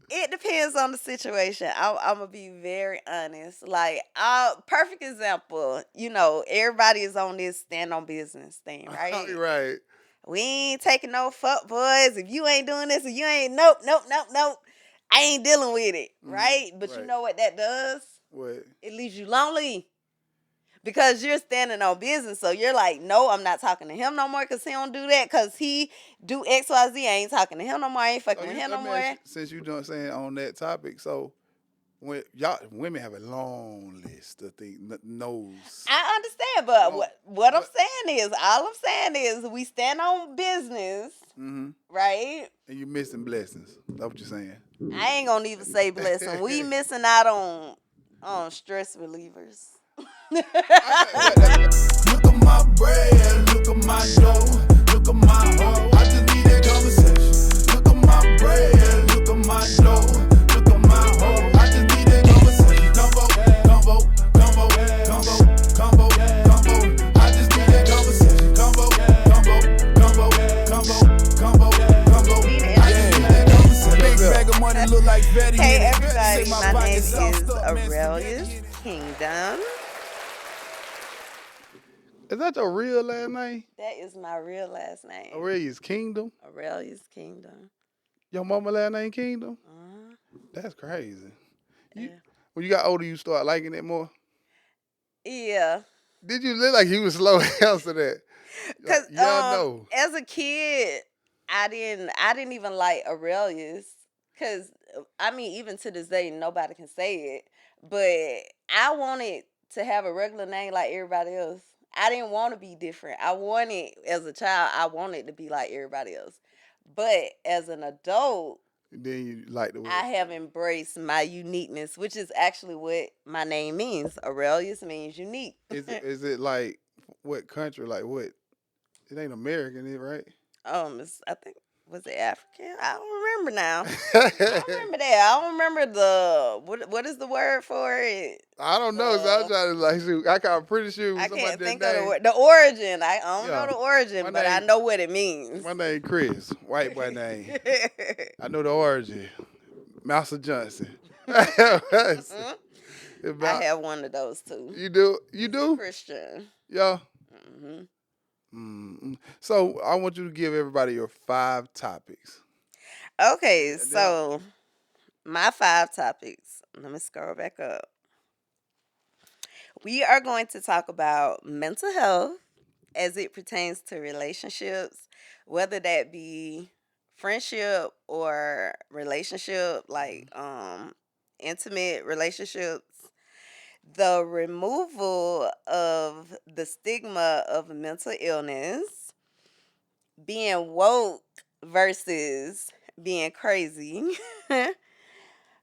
It depends on the situation. I'm gonna be very honest. Like, perfect example. Everybody is on this stand on business thing, right? Right. We ain't taking no fuck boys. If you ain't doing this, if you ain't nope, nope, nope, nope. I ain't dealing with it, right? But you Right. know what that does? What? It leaves you lonely because you're standing on business. So you're like, no, I'm not talking to him no more because he don't do that because he do X, Y, Z. I ain't talking to him no more. I ain't So fucking with you him no let me ask more. you, since you doing saying on that topic, so when y'all women have a long list of things, knows I understand, but long, what I'm but all I'm saying is we stand on business, mm-hmm. right? And you missing blessings. That's what you're saying. I ain't gonna even say blessing. We missing out on stress relievers. I think, but look at my bread, look at my dough, look at my hoe. I just need that conversation. Look at my bread, look at my dough, look at my hoe. I just need that conversation. Combo, combo, combo, combo, combo, combo. I just need that conversation. Combo, combo, combo, combo, combo, combo. I just need that conversation. Big bag of money look like Betty in Hey it. Say everybody, my my name pockets sauced is up, man. Aurelius Spaghetti in it. Kingdom. Is that your real last name? That is my real last name. Aurelius Kingdom? Aurelius Kingdom. Your mama last name Kingdom? Uh, That's crazy. You yeah. when you got older, you start liking it more. Yeah. Did you look like you was slow to answer that? Like, Cause yeah, no. as a kid, I didn't even like Aurelius. Cause I mean, even to this day, nobody can say it. But I wanted to have a regular name like everybody else. I didn't want to be different. I wanted, as a child, I wanted to be like everybody else. But as an adult, Then you like the word. I have embraced my uniqueness, which is actually what my name means. Aurelius means unique. Is it like what country? Like what? It ain't American, is it right? I think was it African? I don't remember now. I don't remember that. I don't remember the what is the word for it? I don't know. So I'm Uh, trying to like shoot. I'm pretty sure it was I somebody can't that think of the name. word. The origin. I don't know Yeah. the My origin, but I name know what it means. my name Chris. White boy name. I know the origin. Master Johnson. Mhm. I About have one of those too. you do you It's a do Christian. yeah. Hmm. So I want you to give everybody your 5 topics. Okay, Yeah, they so my 5 topics. Let me scroll back up. We are going to talk about mental health as it pertains to relationships, whether that be friendship or relationship, like intimate relationships, the removal of the stigma of mental illness, being woke versus being crazy,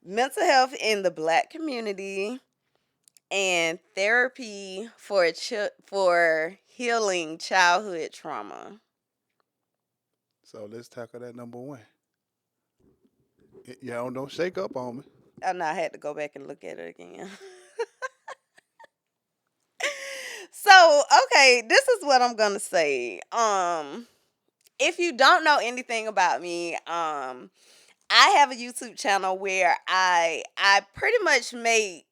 mental health in the black community, and therapy for healing childhood trauma. so let's tackle that number one. Yeah, don't shake up on me. And I had to go back and look at it again. So, okay, this is what I'm gonna say. If you don't know anything about me, I have a YouTube channel where I pretty much make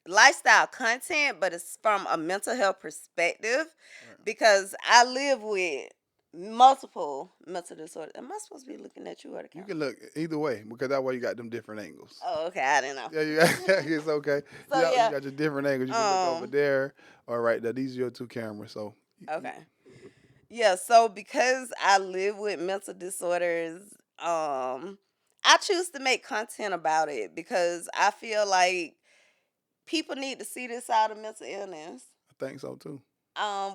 lifestyle content, but it's from a mental health perspective Right. because I live with multiple mental disorders. Am I supposed to be looking at you or the You camera? can look either way because that way you got them different angles. Oh, okay, I didn't know. Yeah, you got, it's okay. So You yeah, got your different angles. You can look over um, there or right there. These are your 2 cameras. So okay. Yeah, so because I live with mental disorders, I choose to make content about it because I feel like people need to see this side of mental illness, I think so too.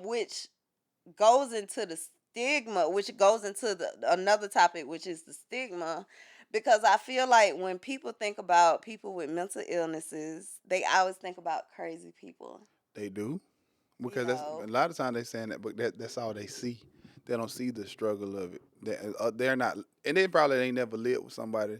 which goes into the stigma, which goes into the another topic, which is the stigma. Because I feel like when people think about people with mental illnesses, they always think about crazy people. They do You because that's a know, lot of times they saying that, but that's all they see. They don't see the struggle of it. They're not, and they probably ain't never lived with somebody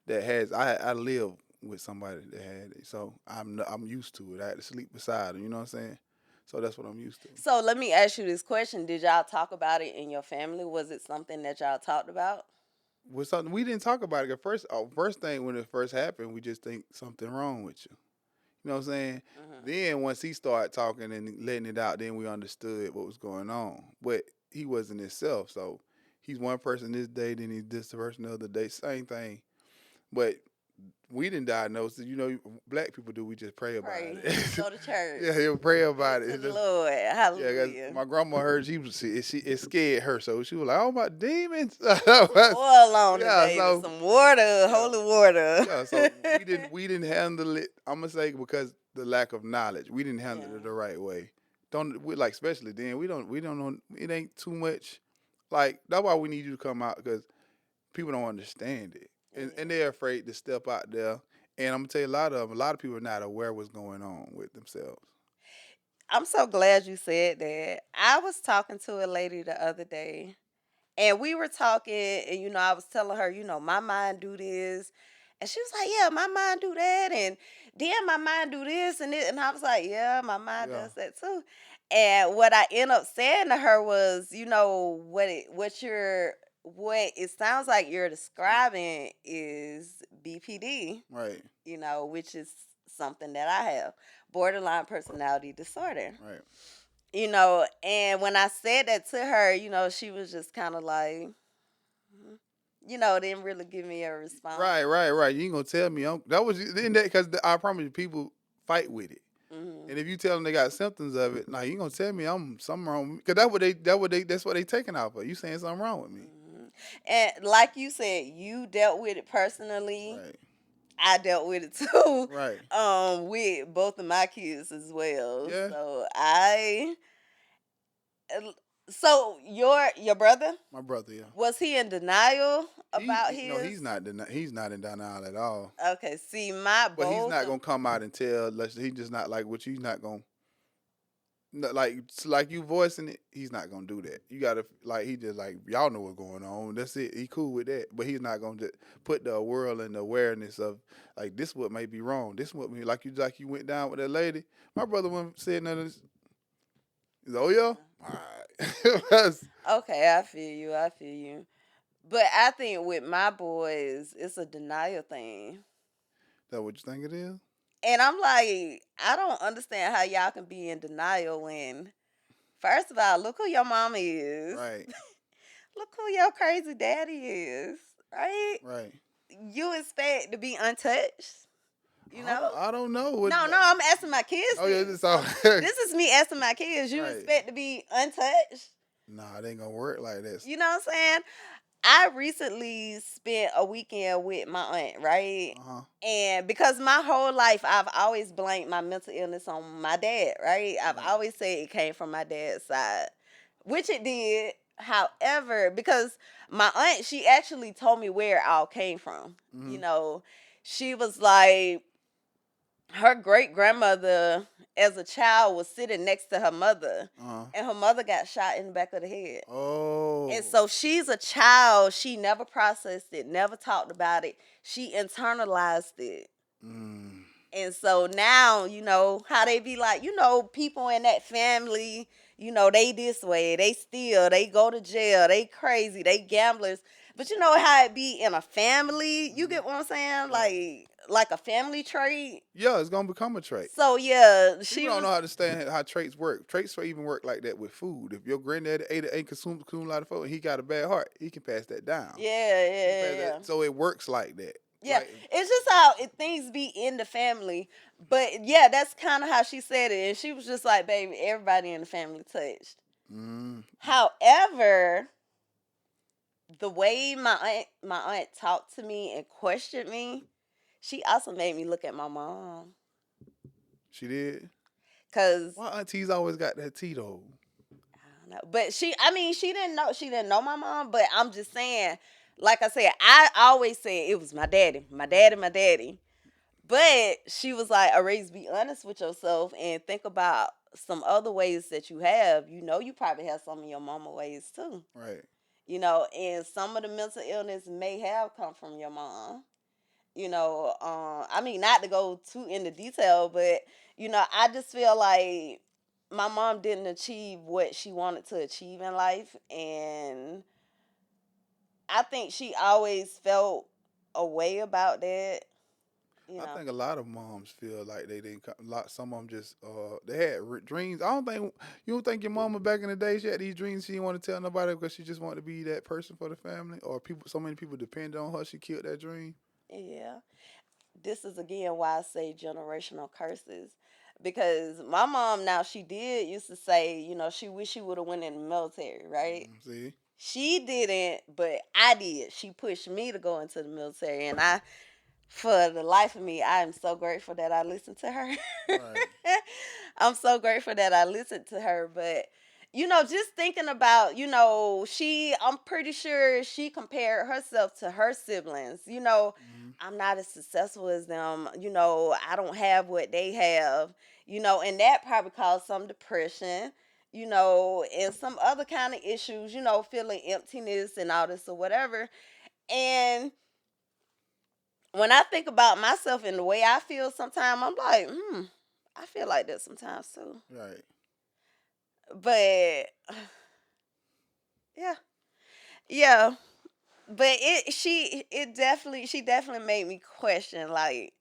that has. I live with somebody that had it, so I'm used to it. I had to sleep beside them. You know what I'm saying? So that's what I'm used to. so let me ask you this question: did y'all talk about it in your family? Was it something that y'all talked about? was something we didn't talk about it at first. First thing when it first happened, we just think something wrong with you. You know what I'm saying? Then once he started talking and letting it out, then we understood what was going on. But he wasn't himself, so he's one person this day, then he's this person the other day, same thing. But we didn't diagnose it. You know, black people do. We just pray about Pray. it. Go to church. Yeah, he'll pray about To it. the Lord. Yeah, 'cause Hallelujah. my grandma heard it scared her, so she was like, "Oh my demons!" Oil on it, Yeah, baby. so Some water, yeah, holy water. yeah. So we didn't handle it. I'm gonna say because the lack of knowledge, we didn't handle Yeah. it the right way. Don't we like especially then we don't know it ain't too much. Like that's why we need you to come out because people don't understand it and they're afraid to step out there. And I'm gonna tell you a lot of people are not aware what's going on with themselves. I'm so glad you said that. I was talking to a lady the other day, and we were talking, and I was telling her, my mind do this, and she was like, "Yeah, my mind do that," and then my mind do this and it, and I was like, "Yeah, my mind Yeah, does that too." And what I end up saying to her was, what it sounds like you're describing is BPD, right, which is something that I have, borderline personality disorder. right. And when I said that to her, she was just kind of like, didn't really give me a response. Right. You ain't gonna tell me that was in that because I promise you, people fight with it. Hmm. And if you tell them they got symptoms of it, now you gonna tell me I'm something wrong because that's what they taking out for. You saying something wrong with me? Hmm. And like you said, you dealt with it personally. Right, I dealt with it too. right. With both of my kids as well. Yeah, So your brother, my brother. Yeah, was he in denial about no, his? he's not in denial at all. Okay, see, my But he's both not of gonna come out and tell. He just not like what you not gonna. Like you voicing it, he's not gonna do that. You gotta like he just like y'all know what's going on. That's it. He cool with that, but he's not gonna just put the world in the awareness of like this what may be wrong. This what me like you went down with that lady. My brother went said none of this. He's like, oh yeah, all right. That's Okay, I feel you. But I think with my boys, it's a denial thing. that what you think it is? And I'm like, I don't understand how y'all can be in denial when, first of all, look who your mama is. Right, Look who your crazy daddy is. Right? right. You expect to be untouched, you know? I don't know. No, I'm asking my kids Oh yeah, this. this all. This is me asking my kids. You Right. expect to be untouched? Nah, it ain't gonna work like this. You know what I'm saying? I recently spent a weekend with my aunt, right? Uh-huh. And because my whole life I've always blamed my mental illness on my dad, right? I've Right. always said it came from my dad's side, which it did. However, because my aunt, she actually told me where it all came from. Mhm. She was like, her great grandmother as a child was sitting next to her mother, Uh-huh. and her mother got shot in the back of the head. Oh. And so she's a child. She never processed it, never talked about it. She internalized it. Mm. And so now, how they be like, people in that family, they this way, they steal, they go to jail, they crazy, they gamblers. But you know how it be in a family? You get what I'm saying? Right. Like a family trait. Yeah, it's gonna become a trait. So yeah, People don't know how to understand how traits work. Traits even work like that with food. If your granddaddy ain't consumed a lot of food and he got a bad heart, he can pass that down. Yeah. So it works like that. Yeah, Like, it's just how things be in the family. But yeah, that's kind of how she said it. And she was just like, baby, everybody in the family touched. mm, However, the way my aunt talked to me and questioned me, she also made me look at my mom. she did. Cause Why aunties always got that Tito? I don't know. But she didn't know my mom, but I'm just saying, like I said, I always said it was my daddy. My daddy. But she was like, Arrays, be honest with yourself and think about some other ways that you have. You probably have some of your mama ways too. Right. And some of the mental illness may have come from your mom. I mean, not to go too into detail, but I just feel like my mom didn't achieve what she wanted to achieve in life, and I think she always felt a way about that. You I know. think a lot of moms feel like they didn't. Some of them just they had dreams. I don't think you don't think your mama back in the day she had these dreams she didn't want to tell nobody because she just wanted to be that person for the family, or people. So many people depended on her. She killed that dream. Yeah. This is again why I say generational curses. Because my mom now she did used to say, she wish she would have went in the military, right? See, She didn't, but I did. She pushed me to go into the military, and for the life of me, I am so grateful that I listened to her. right. I'm so grateful that I listened to her, but just thinking about, I'm pretty sure she compared herself to her siblings. Mhm. I'm not as successful as them. I don't have what they have, and that probably caused some depression, and some other kind of issues, feeling emptiness and all this or whatever. And when I think about myself and the way I feel sometimes, I'm like, I feel like that sometimes too. Right. But yeah, yeah. But she definitely made me question. Like,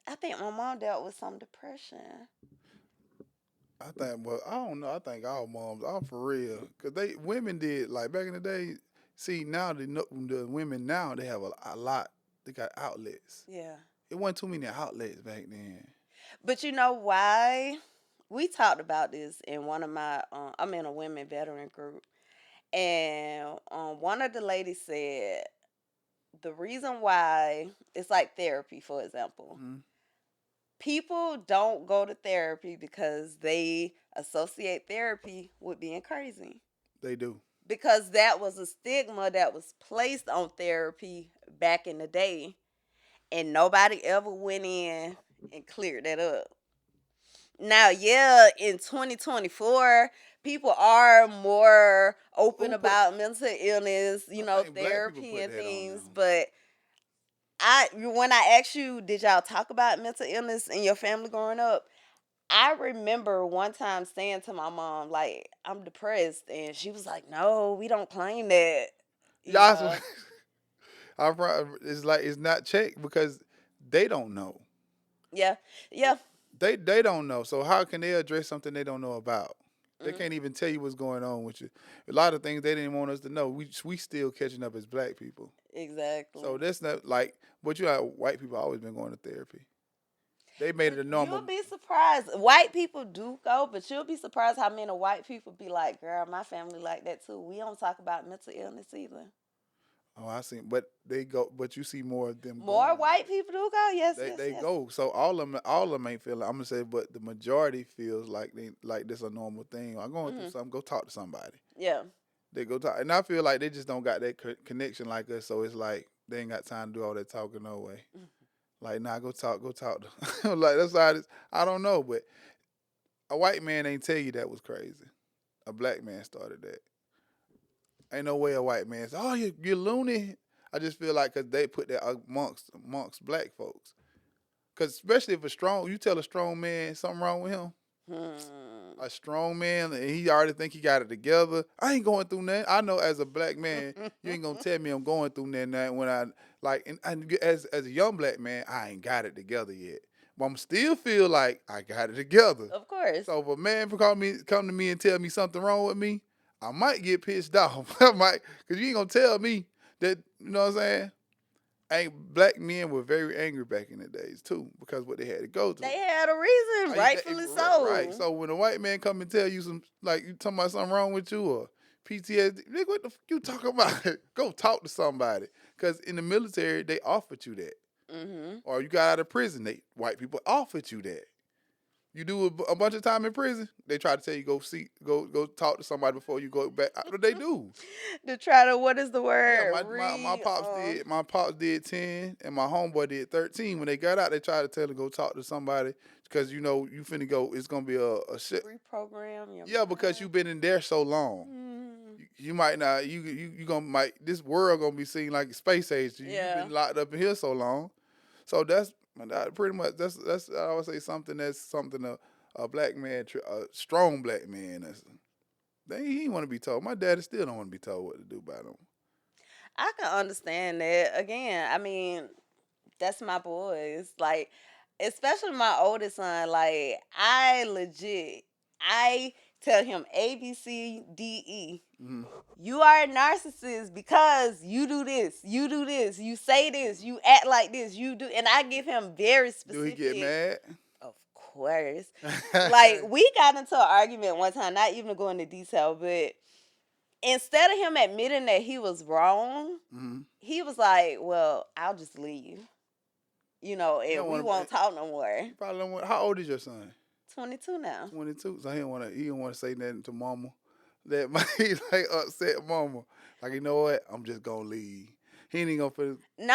I think my mom dealt with some depression. I think, well, I don't know. I think all moms, all for real, cause women did like back in the day. See now the women now they have a lot. They got outlets. Yeah. It wasn't too many outlets back then. But you know why? We talked about this in one of my. I'm in a women veteran group, and one of the ladies said the reason why it's like therapy, for example. Mhm. People don't go to therapy because they associate therapy with being crazy. They do. Because that was a stigma that was placed on therapy back in the day, and nobody ever went in and cleared that up. Now, yeah, in 2024, people are more open Who put? about mental illness, I think black people therapy put and that on things, them. but when I asked you, did y'all talk about mental illness in your family growing up? I remember one time saying to my mom, like, I'm depressed, and she was like, "No, we don't claim that." You Y'all, know? it's like it's not checked because they don't know. Yeah, yeah. They don't know. So how can they address something they don't know about? They Hmm. can't even tell you what's going on with you. A lot of things they didn't want us to know. We still catching up as black people. Exactly. So that's not like, but you know, white people always been going to therapy. They made it a You'll normal. be surprised. White people do go, but you'll be surprised how many white people be like, "Girl, my family like that too. We don't talk about mental illness either." Oh, I see. But they go. But you see more of them More going. white people do go. Yes, They yes, they yes. go. So all of them ain't feeling. I'm gonna say, but the majority feels like they like this a normal thing. I'm going through Hmm. something. Go talk to somebody. Yeah. They go talk, and I feel like they just don't got that connection like us. So it's like they ain't got time to do all that talking no way. Like, nah, go talk to. Like that's how it is. I don't know, but a white man ain't tell you that was crazy. A black man started that. Ain't no way a white man said, "Oh, you're loony." I just feel like because they put that amongst black folks. Because especially if you tell a strong man something wrong with him, Hmm. a strong man, and he already think he got it together. I ain't going through nothing. I know as a black man, you ain't gonna tell me I'm going through nothing when I like. And as a young black man, I ain't got it together yet, but I'm still feel like I got it together. Of course. So if a man come to me and tell me something wrong with me, I might get pissed off. I might, cause you ain't gonna tell me that. You know what I'm saying? Black men were very angry back in the days too because what they had to go through. They had a reason, rightfully Right. so. So when a white man come and tell you some, like you talking about something wrong with you or PTSD, nigga, what the you talking about? Go talk to somebody. Cause in the military they offered you that, Hmm. or you got out of prison, white people offered you that. You do a bunch of time in prison, they try to tell you go talk to somebody before you go back. What do they do? To try to, what is the Yeah, word? my pops did. My pops did 10, and my homeboy did 13. When they got out, they tried to tell them go talk to somebody because you know you finna go. It's gonna be a shit. Reprogram your Yeah, because you've been in there so long. mind. You might not. You gonna might this world gonna be seen like space age. You've Yeah. been locked up in here so long. So that's pretty much that's I would say something that's something a black man, a strong black man. He ain't want to be told. My daddy still don't want to be told what to do by them. I can understand that. Again, I mean, that's my boys. Like, especially my oldest son. Like, I tell him A, B, C, D, E. Mhm. You are a narcissist because you do this, you say this, you act like this, you do, and I give him very Do specific. he get mad? Of course. Like, we got into an argument one time, not even going into detail, but instead of him admitting that he was wrong, Mhm. he was like, "Well, I'll just leave, He and don't we wanna- won't talk no more." You probably don't want. How old is your son? 22 now. 22. So he don't want to. He don't want to say nothing to mama. That might like upset mama. Like, you know what? I'm just gonna leave. He ain't even gonna feel. No.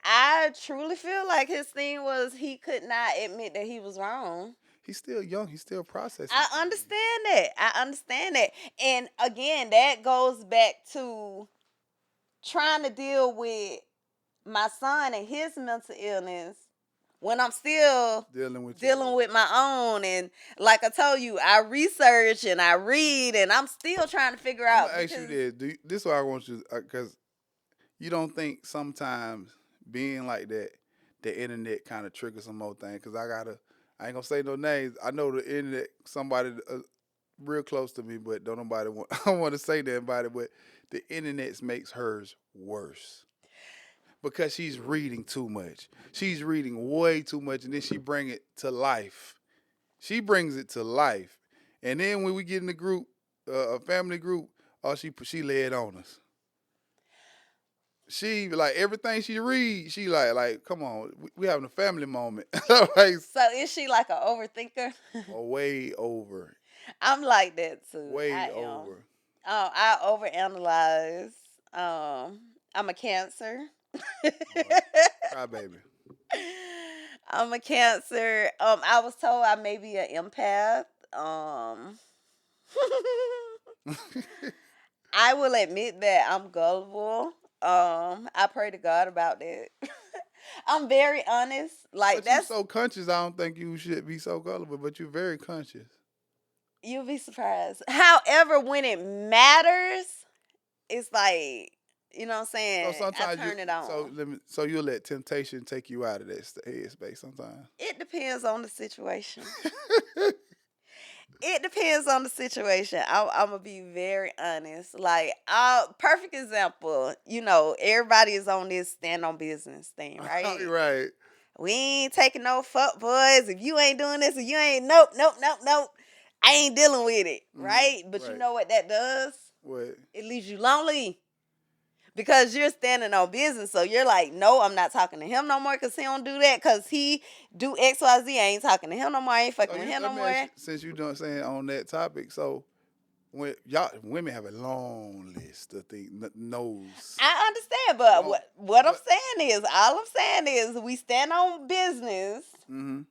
I truly feel like his thing was he could not admit that he was wrong. He's still young. He's still processing. I understand that. And again, that goes back to trying to deal with my son and his mental illness when I'm still Dealing with my own. And like I told you, I research and I read, and I'm still trying to figure I'm out. gonna ask you this. This is what I want you, because you don't think sometimes being like that, the internet kind of triggers some more things. Because I ain't gonna say no names. I know the internet, somebody real close to me, but don't nobody want. I don't want to say that about it, but the internet makes hers worse. Because she's reading too much. She's reading way too much, and then she bring it to life. She brings it to life, and then when we get in the group, a family group, she lay it on us. She like everything she read. She like come on, we having a family moment. Like, So is she like an overthinker? way over, I'm like that too. way I am. over. I overanalyze. I'm a Cancer. Cry baby. I'm a Cancer. I was told I may be an empath. I will admit that I'm gullible. I pray to God about that. I'm very honest. Like, But that's, you so conscious. I don't think you should be so gullible, but you're very conscious. you'll be surprised. However, when it matters, it's like, you know what I'm saying? So sometimes I turn it on. So you'll let temptation take you out of that headspace sometimes. It depends on the situation. It depends on the situation. I'm gonna be very honest. Like, perfect example. Everybody is on this stand on business thing, right? Right. We ain't taking no fuck boys. If you ain't doing this, if you ain't nope. I ain't dealing with it, right? But you right. know what that does? What? It leaves you lonely. Because you're standing on business, so you're like, no, I'm not talking to him no more because he don't do that because he do X, Y, Z. I ain't talking to him no more. I ain't fucking with him no more. Since you don't saying on that topic, so when women have a long list of things, knows. I understand, but what I'm saying is we stand on business,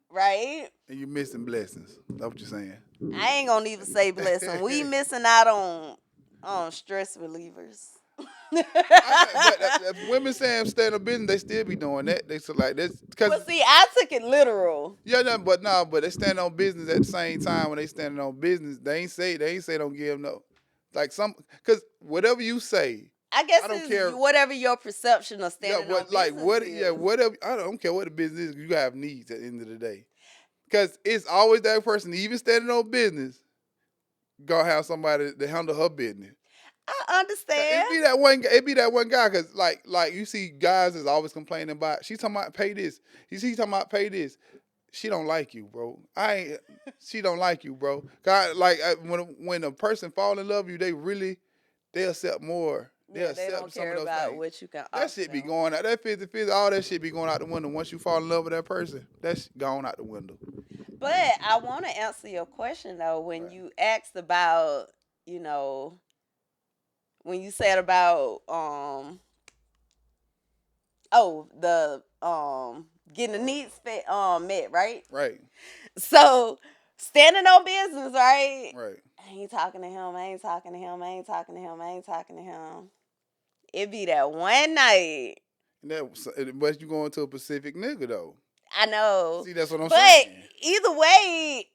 right? And you missing blessings. That's what you're saying. I ain't gonna even say blessing. We missing out on stress relievers. But women saying stand up business, they still be doing that. They so like this because. Well, see, I took it literal. Yeah, no, but they stand on business at the same time. When they standing on business, they ain't say don't give them no. Like because whatever you say, I guess I don't it's care. whatever your perception of standing on business is. Whatever. I don't care what the business is. You have needs at the end of the day, because it's always that person, even standing on business, gonna have somebody to handle her business. I understand. It be that one guy, because like you see guys is always complaining about, she's talking about pay this. You see, talking about pay this. She don't like you, bro. She don't like you, bro. God, like when a person fall in love with you, they accept more. They don't care about things. what you can. That shit be going out. That 50-50, all that shit be going out the window once you fall in love with that person. That's gone out the window. But I want to answer your question though. When you asked about, when you said about getting the needs met, right? Right. So standing on business, right? Right. I ain't talking to him. It be that one night. But you going to a Pacific nigga though. I know. See, that's what I'm saying. But either way,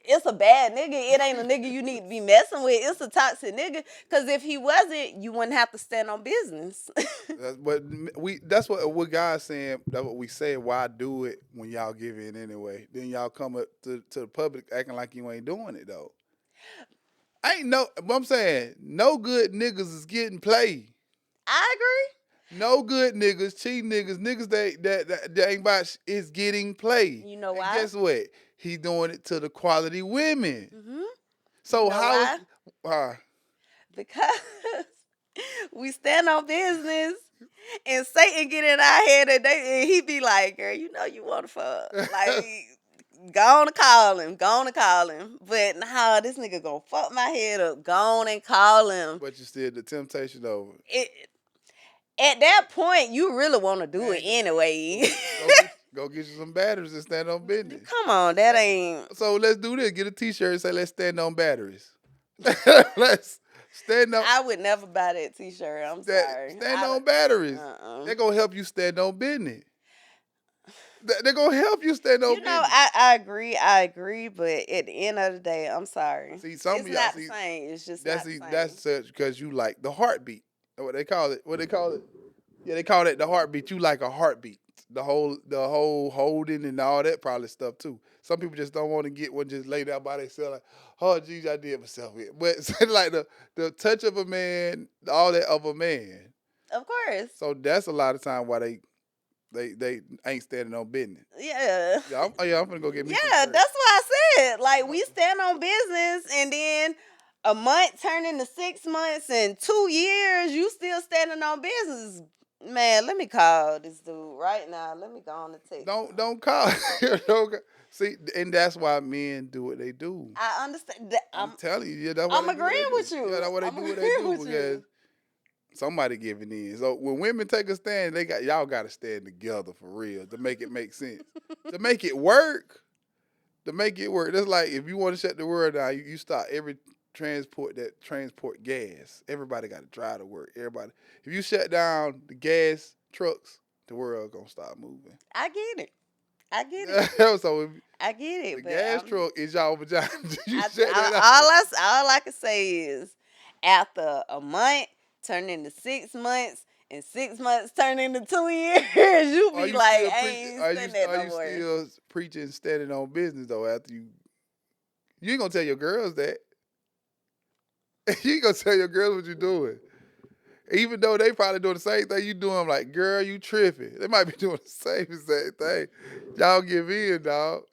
it's a bad nigga. It ain't a nigga you need to be messing with. It's a toxic nigga. Because if he wasn't, you wouldn't have to stand on business. That's what God's saying. That's what we say. Why do it when y'all give in anyway? Then y'all come up to the public acting like you ain't doing it though. But I'm saying no good niggas is getting played. I agree. No good niggas, cheating niggas that ain't about is getting played. You know and why? Guess what? He doing it to the quality women. Mm-hmm. So You know why? Because we stand on business, and Satan get in our head, and he be like, "Girl, you know you want to fuck." Like, go on and call him. But nah, this nigga gonna fuck my head up. Go on and call him. But you still the temptation over. At that point, you really want to do it anyway. Go get you some batteries and stand on business. Come on, that ain't. So let's do this. Get a T-shirt and say, "Let's stand on batteries." Let's stand on. I would never buy that T-shirt. I'm sorry. Stand on batteries. They're gonna help you stand on business. They're gonna help you stand on business. I agree, but at the end of the day, I'm sorry. See, it's not the same. It's just not the same. That's such because you like the heartbeat. What they call it? Yeah, they call it the heartbeat. You like a heartbeat. The whole holding and all that probably stuff too. Some people just don't want to get one just laid out by themselves. Like, oh geez, I did myself in. But like the touch of a man, all that of a man. Of course. So that's a lot of time why they ain't standing on business. Yeah. I'm gonna go get me. Yeah, that's what I said. Like, we stand on business, and then a month turn into 6 months, and 2 years you still standing on business. Man, let me call this dude right now. Let me go on the text. Don't call. See, and that's why men do what they do. I understand. I'm telling you, that's I'm agreeing with you. Yeah, that's what they do. What they do because somebody giving in. So when women take a stand, y'all got to stand together for real to make it make sense, to make it work. That's like if you want to shut the world down, you stop every transport gas. Everybody got to drive to work. Everybody. If you shut down the gas trucks, the world gonna stop moving. I get it. So I get it. The gas truck is y'all vagina. All I can say is after a month turn into 6 months, and 6 months turn into 2 years, you be like, I ain't saying that no more. Are you still preaching standing on business though? After you ain't gonna tell your girls that. You ain't gonna tell your girls what you doing. Even though they probably doing the same thing you doing, I'm like, girl, you tripping. They might be doing the same thing. Y'all give in, dog.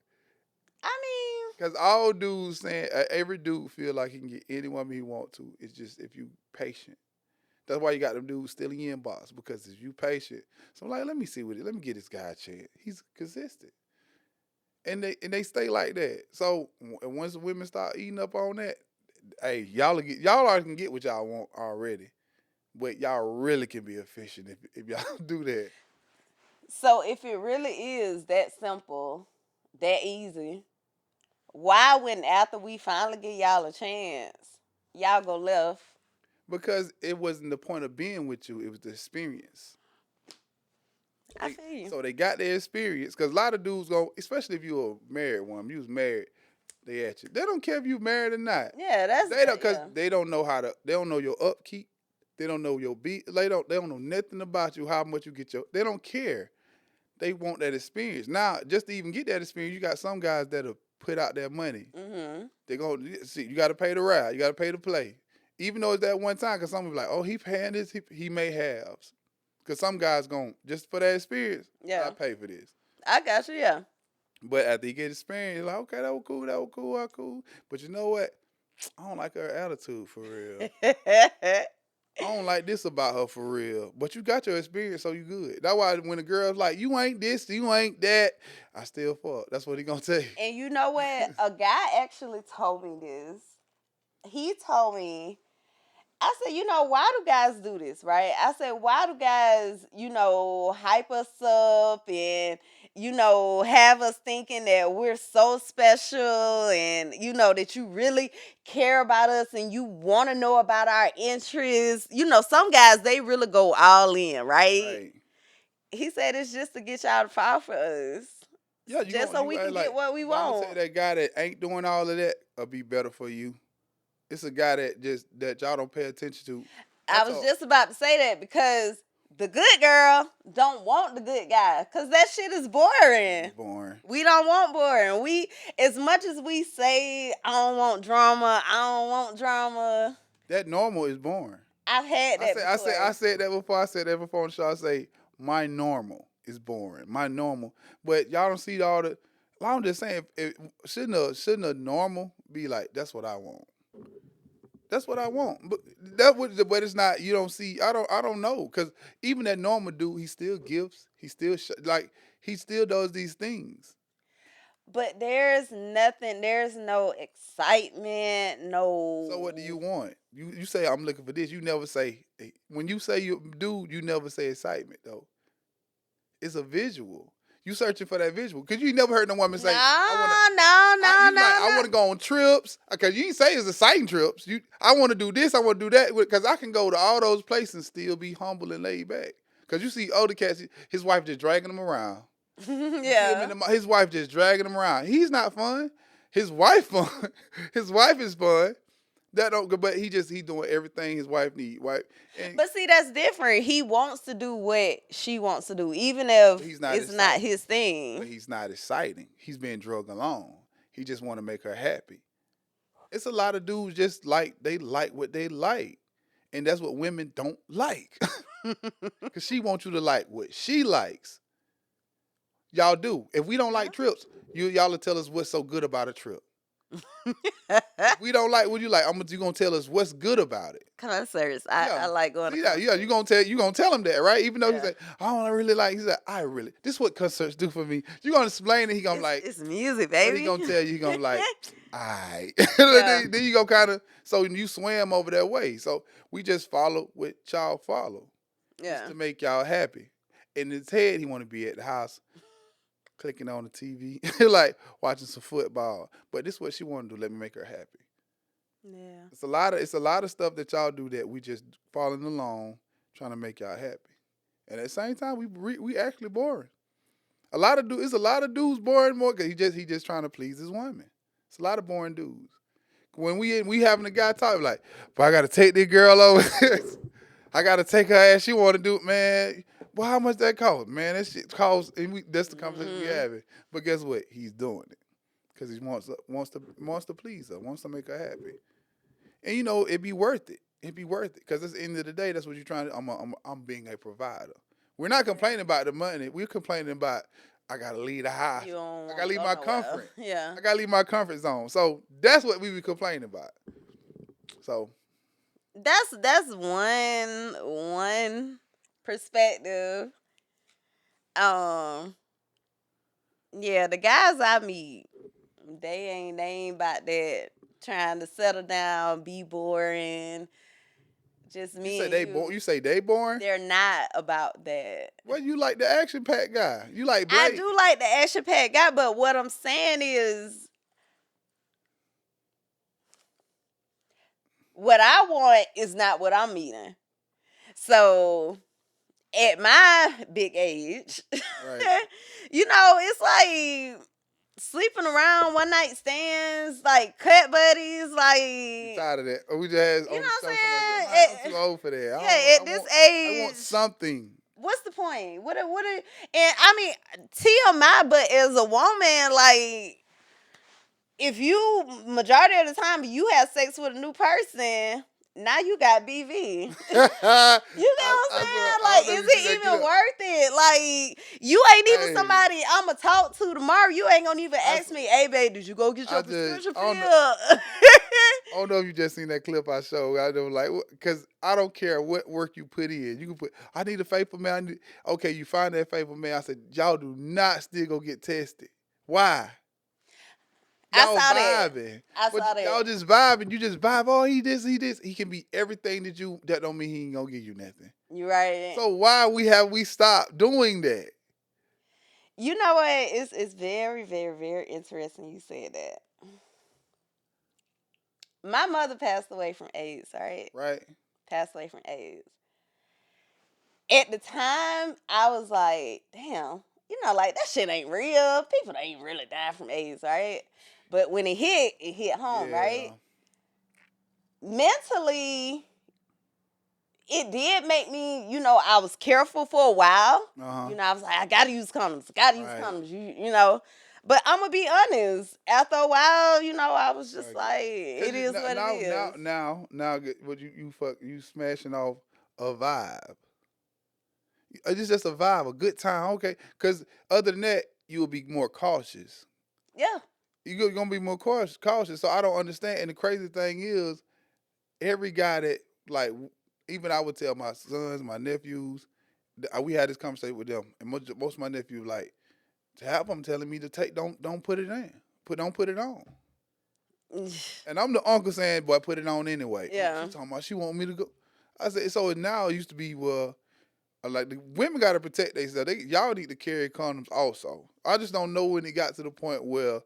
I mean, because all dudes saying every dude feel like he can get any woman he want to. It's just if you patient. That's why you got them dudes still in your inbox, because if you patient. So I'm like, let me get this guy a chance. He's consistent, and they stay like that. So once the women start eating up on that, hey, y'all already can get what y'all want already. But y'all really can be efficient if y'all do that. So if it really is that simple, that easy, why when after we finally give y'all a chance, y'all go left? Because it wasn't the point of being with you. It was the experience. I feel you. So they got their experience. Because a lot of dudes go, especially if you're a married woman, you was married, they at you. They don't care if you married or not. Yeah, that's... Because they don't know they don't know your upkeep. They don't know your beat. They don't know nothing about you, how much you get they don't care. They want that experience. Now, just to even get that experience, you got some guys that'll put out their money. Mm-hmm. They're going to see, you got to pay the ride. You got to pay to play. Even though it's that one time, because some people like, oh, he paying this, he may have. Because some guys going, just for that experience, I pay for this. I got you, yeah. But after you get experience, you're like, okay, that was cool. But you know what? I don't like her attitude for real. I don't like this about her for real. But you got your experience, so you good. That's why when the girl's like, you ain't this, you ain't that, I still fuck. That's what he gonna tell you. And you know what? A guy actually told me this. He told me, I said, why do guys do this, right? I said, why do guys, hype us up and, have us thinking that we're so special and, that you really care about us and you want to know about our interests. Some guys, they really go all in, right? He said it's just to get y'all to fall for us. Yeah, you just gonna so we can get what we but I'm gonna want. say that guy that ain't doing all of that will be better for you. It's a guy that y'all don't pay attention to. I was just about to say that because the good girl don't want the good guy because that shit is boring. boring. We don't want boring. We, as much as we say, I don't want drama, That normal is boring. I've had that before. I said that before. I said that before on the show. I say my normal is boring. My normal, but y'all don't see all the. I'm just saying, shouldn't a normal be like that's what I want. That's what I want, but it's not. You don't see. I don't know because even that normal dude, he still gives. He still he still does these things. But there's nothing. There's no excitement. No. So what do you want? You say I'm looking for this. You never say when you say you do. You never say excitement though. It's a visual. You searching for that visual because you never heard no woman say, No. I want to go on trips because you didn't say it's exciting trips. I want to do this. I want to do that because I can go to all those places and still be humble and laid back. Because you see older cats, his wife just dragging him around. Yeah. His wife just dragging him around. He's not fun. His wife fun. His wife is fun. That don't. But he doing everything his wife need. Right. But see, that's different. He wants to do what she wants to do, even if it's not his thing. But he's not exciting. He's being drugged along. He just want to make her happy. It's a lot of dudes just they like what they like, and that's what women don't like. Cause she wants you to like what she likes. Y'all do. If we don't like trips, y'all will tell us what's so good about a trip. If we don't like what you like, you gonna tell us what's good about it. Concerts. I like going to concerts. Yeah, you gonna tell him that, right? Even though he said, I don't really like. He said, this is what concerts do for me. You gonna explain it? He gonna it's music, baby. He gonna tell you. He gonna like, all right. Then you go kind of. So you swam over that way. So we just follow what y'all follow. Yeah. Just to make y'all happy. In his head, he want to be at the house. Clicking on the TV, like watching some football. But this is what she want to do. Let me make her happy. Yeah. It's a lot of stuff that y'all do that we just following along, trying to make y'all happy. And at the same time, we actually boring. It's a lot of dudes boring more because he just trying to please his woman. It's a lot of boring dudes. When we having a guy talk like, but I got to take this girl over. I got to take her ass. She want to do it, man. Well, how much that cost? Man, that shit costs, and that's the conversation we having. But guess what? He's doing it because he wants to please her, wants to make her happy. And it'd be worth it. It'd be worth it because at the end of the day, that's what you're trying to. I'm being a provider. We're not complaining about the money. We're complaining about I gotta leave the house. I gotta leave my comfort. Yeah. I gotta leave my comfort zone. So that's what we be complaining about. So that's one perspective. Yeah, the guys I meet, they ain't about that trying to settle down, be boring. Just me. You say they boring? They're not about that. Well, you like the action packed guy. You like Blake. I do like the action packed guy, but what I'm saying is what I want is not what I'm eating. So at my big age, right. It's like sleeping around, one night stands, like cut buddies, like you tired of that. We just had, you know what I'm saying? I'm too old for that. Yeah, at this age, I want something. What's the point? What? And I mean, TMI, but as a woman, like if you majority of the time you have sex with a new person, now you got BV. You know what I'm saying? Like, is it even worth it? Like, you ain't even somebody I'ma talk to tomorrow. You ain't gonna even ask me, hey, babe, did you go get your prescription filled? I don't know if you just seen that clip I showed. I don't like, because I don't care what work you put in. You can put, I need a faithful man. Okay, you find that faithful man. I said, y'all do not still go get tested. Why? Y'all vibing. I saw that. Y'all just vibing. You just vibe. Oh, he this. He can be everything that don't mean he ain't gonna give you nothing. You right. So why we stopped doing that? You know what? It's very, very, very interesting you said that. My mother passed away from AIDS, right? Right. Passed away from AIDS. At the time, I was like, damn, like that shit ain't real. People ain't really die from AIDS, right? But when it hit home, right? Mentally, it did make me, I was careful for a while. Uh-huh. I was like, I gotta use condoms. Right. You know. But I'm gonna be honest. After a while, I was just Right. like, it is what it is. Now, what you smashing off a vibe. It's just a vibe, a good time, okay? Because other than that, you will be more cautious. Yeah. You're gonna be more cautious. So I don't understand. And the crazy thing is, every guy that like, even I would tell my sons, my nephews, we had this conversation with them, and most of my nephews like, to half of them telling me to don't put it in, don't put it on. And I'm the uncle saying, boy, put it on anyway. Yeah. She talking about she want me to go. I said, so now it used to be, well, like the women got to protect themselves. Y'all need to carry condoms also. I just don't know when it got to the point where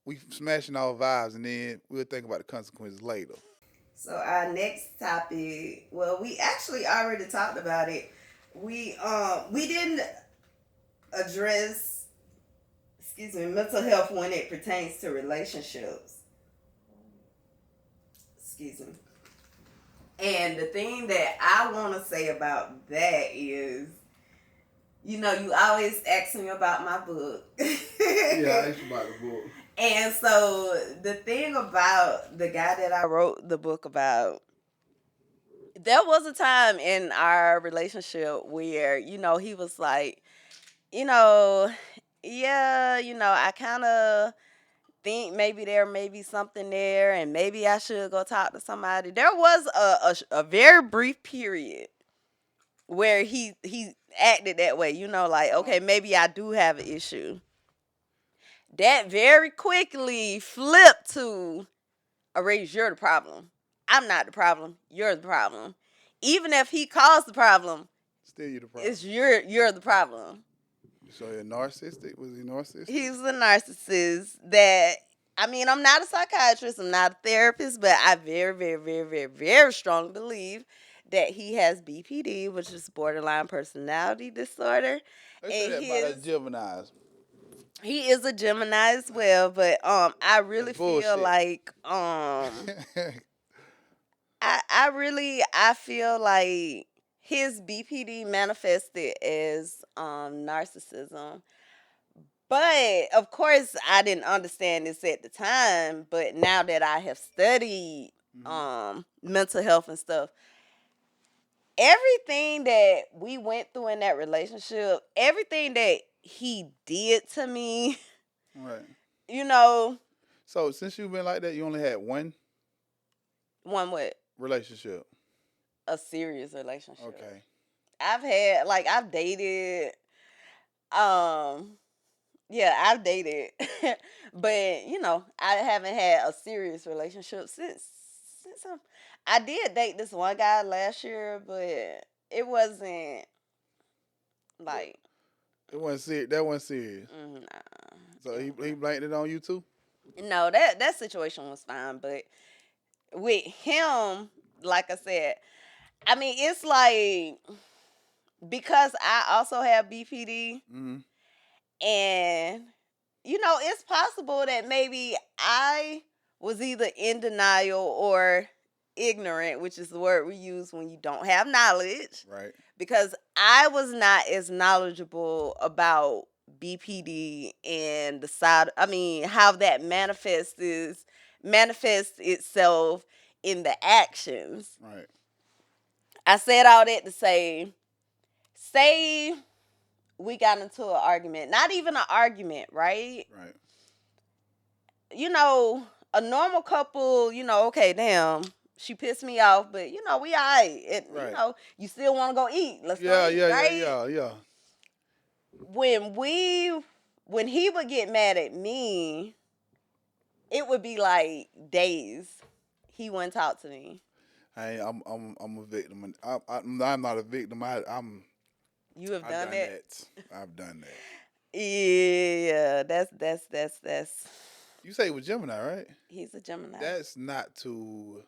we smashing our vibes and then we'll think about the consequences later. So our next topic, well, we actually already talked about it. We didn't address, mental health when it pertains to relationships. Excuse me. And the thing that I want to say about that is, you always ask me about my book. Yeah, I asked you about the book. And so the thing about the guy that I wrote the book about, there was a time in our relationship where, he was like, yeah, I kind of think maybe there may be something there and maybe I should go talk to somebody. There was a very brief period where he acted that way, like, okay, maybe I do have an issue. That very quickly flipped to, Arrays, you're the problem. I'm not the problem. You're the problem. Even if he caused the problem, still you the problem. it's you're the problem. So you're narcissistic? Was he narcissistic? He's a narcissist that, I'm not a psychiatrist, I'm not a therapist, but I very, very, very, very, very strongly believe that he has BPD, which is borderline personality disorder. They say that about Geminis. He is a Gemini as well, but I really feel like I feel like his BPD manifested as narcissism. But of course I didn't understand this at the time, but now that I have studied mental health and stuff, everything that we went through in that relationship, everything that he did to me, right. So since you've been like that, you only had one what? Relationship. A serious relationship. Okay. I've dated, I've dated, but I haven't had a serious relationship since I did date this one guy last year, but it wasn't like. It wasn't serious. That wasn't serious. Nah. So he blamed it on you too? No, that situation was fine, but with him, like I said, it's like, because I also have BPD, and it's possible that maybe I was either in denial or ignorant, which is the word we use when you don't have knowledge. Right. Because I was not as knowledgeable about BPD and how that manifests itself in the actions. Right. I said all that to say we got into an argument. Not even an argument, right? Right. A normal couple, okay, damn, she pissed me off, but we all right. Right. You still want to go eat. Let's go eat, right? Yeah. When he would get mad at me, it would be like days. He wouldn't talk to me. I'm a victim. I'm not a victim. You have done that? I've done that. Yeah, that's. You say it was Gemini, right? He's a Gemini. That's not too.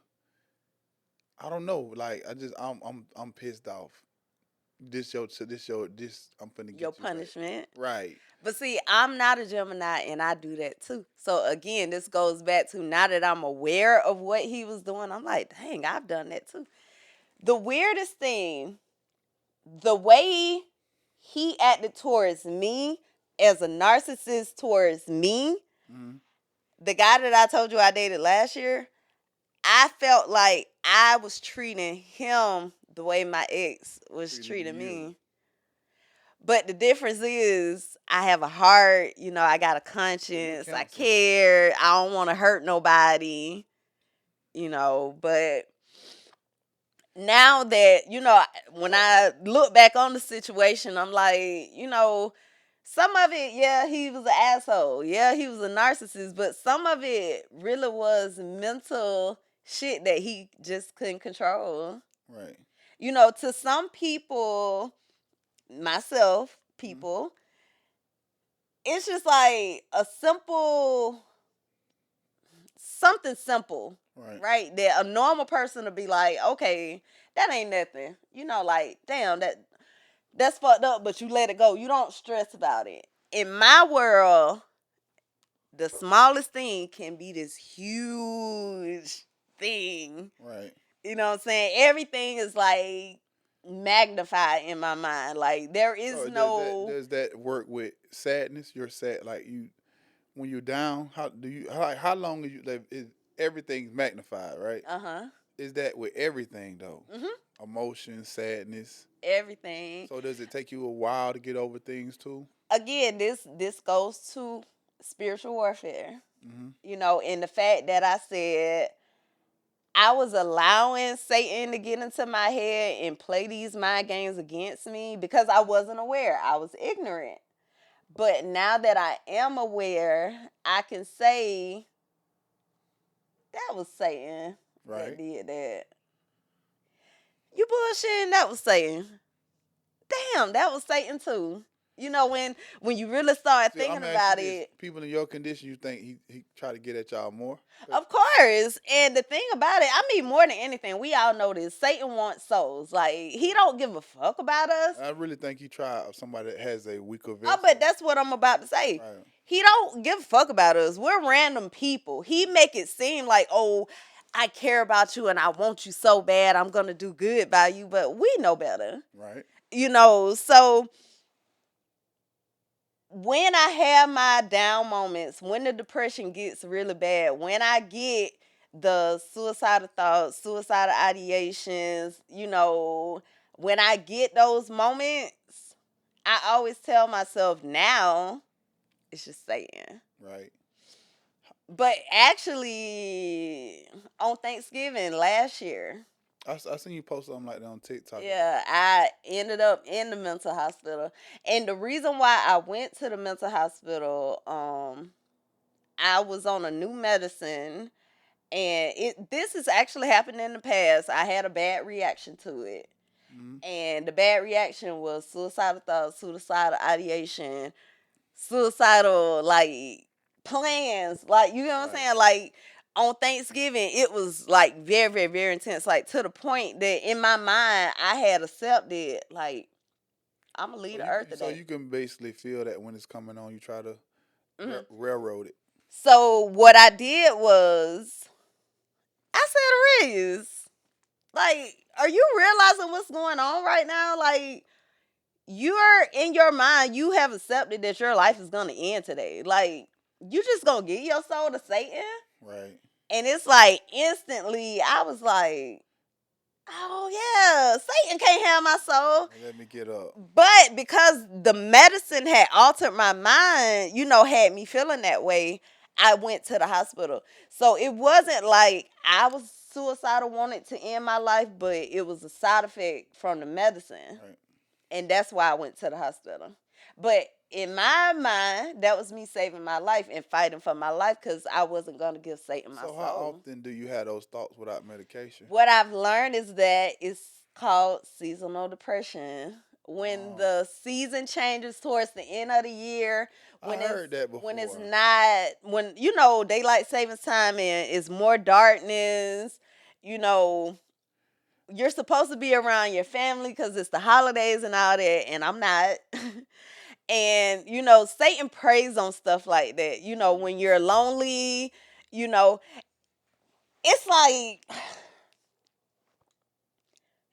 I don't know. Like I'm pissed off. this I'm finna get Your you back. punishment. Right. But see, I'm not a Gemini and I do that too. So again, this goes back to now that I'm aware of what he was doing, I'm like, dang, I've done that too. The weirdest thing, the way he acted towards me as a narcissist towards me, Mm-hmm. the guy that I told you I dated last year, I felt like I was treating him the way my ex was treating me. But the difference is I have a heart, I got a conscience, I care, I don't want to hurt nobody, but now that, when I look back on the situation, I'm like, some of it, yeah, he was an asshole. Yeah, he was a narcissist, but some of it really was mental shit that he just couldn't control. Right. To some people, myself, people, it's just like a something simple, right? That a normal person would be like, okay, that ain't nothing. Like, damn, that's fucked up, but you let it go. You don't stress about it. In my world, the smallest thing can be this huge thing. Right. You know what I'm saying? Everything is like magnified in my mind. Like there is So no. does that work with sadness? You're sad, like when you're down. How long is you like? Is everything's magnified, right? Is that with everything though? Emotion, sadness, Everything. So does it take you a while to get over things too? Again, this goes to spiritual warfare. And the fact that I said I was allowing Satan to get into my head and play these mind games against me because I wasn't aware. I was ignorant. But now that I am aware, I can say that was Satan that did that. You bullshitting, that was Satan. Damn, that was Satan too. When you really start thinking about it. People in your condition, you think he try to get at y'all more? Of course. And the thing about it, I mean, more than anything, we all know this. Satan wants souls. Like, he don't give a fuck about us. I really think he tried somebody that has a weaker vessel. Oh, but that's what I'm about to say. Right. He don't give a fuck about us. We're random people. He make it seem like, oh, I care about you and I want you so bad. I'm going to do good by you. But we know better. Right. So when I have my down moments, when the depression gets really bad, when I get the suicidal thoughts, suicidal ideations, when I get those moments, I always tell myself now, it's just Satan. Right. But actually, on Thanksgiving last year, I seen you post something like that on TikTok. Yeah, I ended up in the mental hospital. And the reason why I went to the mental hospital, I was on a new medicine. And this has actually happened in the past. I had a bad reaction to it. And the bad reaction was suicidal thoughts, suicidal ideation, suicidal, like, plans. Like, you know what I'm saying? Like, on Thanksgiving, it was like very, very, very intense. Like to the point that in my mind, I had accepted, like, I'm gonna leave the earth today. So you can basically feel that when it's coming on, you try to railroad it. So what I did was, I said, Riz, like, are you realizing what's going on right now? Like, you're in your mind, you have accepted that your life is gonna end today. Like, you just gonna give your soul to Satan? Right. And it's like instantly, I was like, oh yeah, Satan can't have my soul. Let me get up. But because the medicine had altered my mind, had me feeling that way, I went to the hospital. So it wasn't like I was suicidal, wanted to end my life, but it was a side effect from the medicine. Right. And that's why I went to the hospital. But in my mind, that was me saving my life and fighting for my life because I wasn't going to give Satan my soul. So how often do you have those thoughts without medication? What I've learned is that it's called seasonal depression. When the season changes towards the end of the year, I heard that before. When it's not, when, daylight savings time and it's more darkness, you're supposed to be around your family because it's the holidays and all that, and I'm not. And Satan preys on stuff like that. When you're lonely, you know, it's like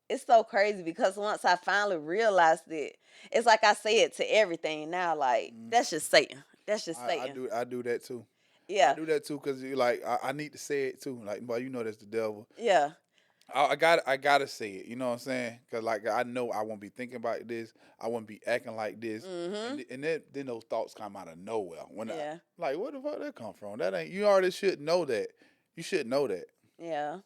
it's so crazy because once I finally realized it, it's like I say it to everything now. Like that's just Satan. That's just Satan. I do that too. I Yeah, do that too because I need to say it too. Like, boy, that's the devil. yeah, I gotta say it. You know what I'm saying? Because like I know I won't be thinking about this. I won't be acting like this. And then those thoughts come out of nowhere. When yeah, like, where the fuck that come from? That ain't. You already should know that. You should know that. yeah.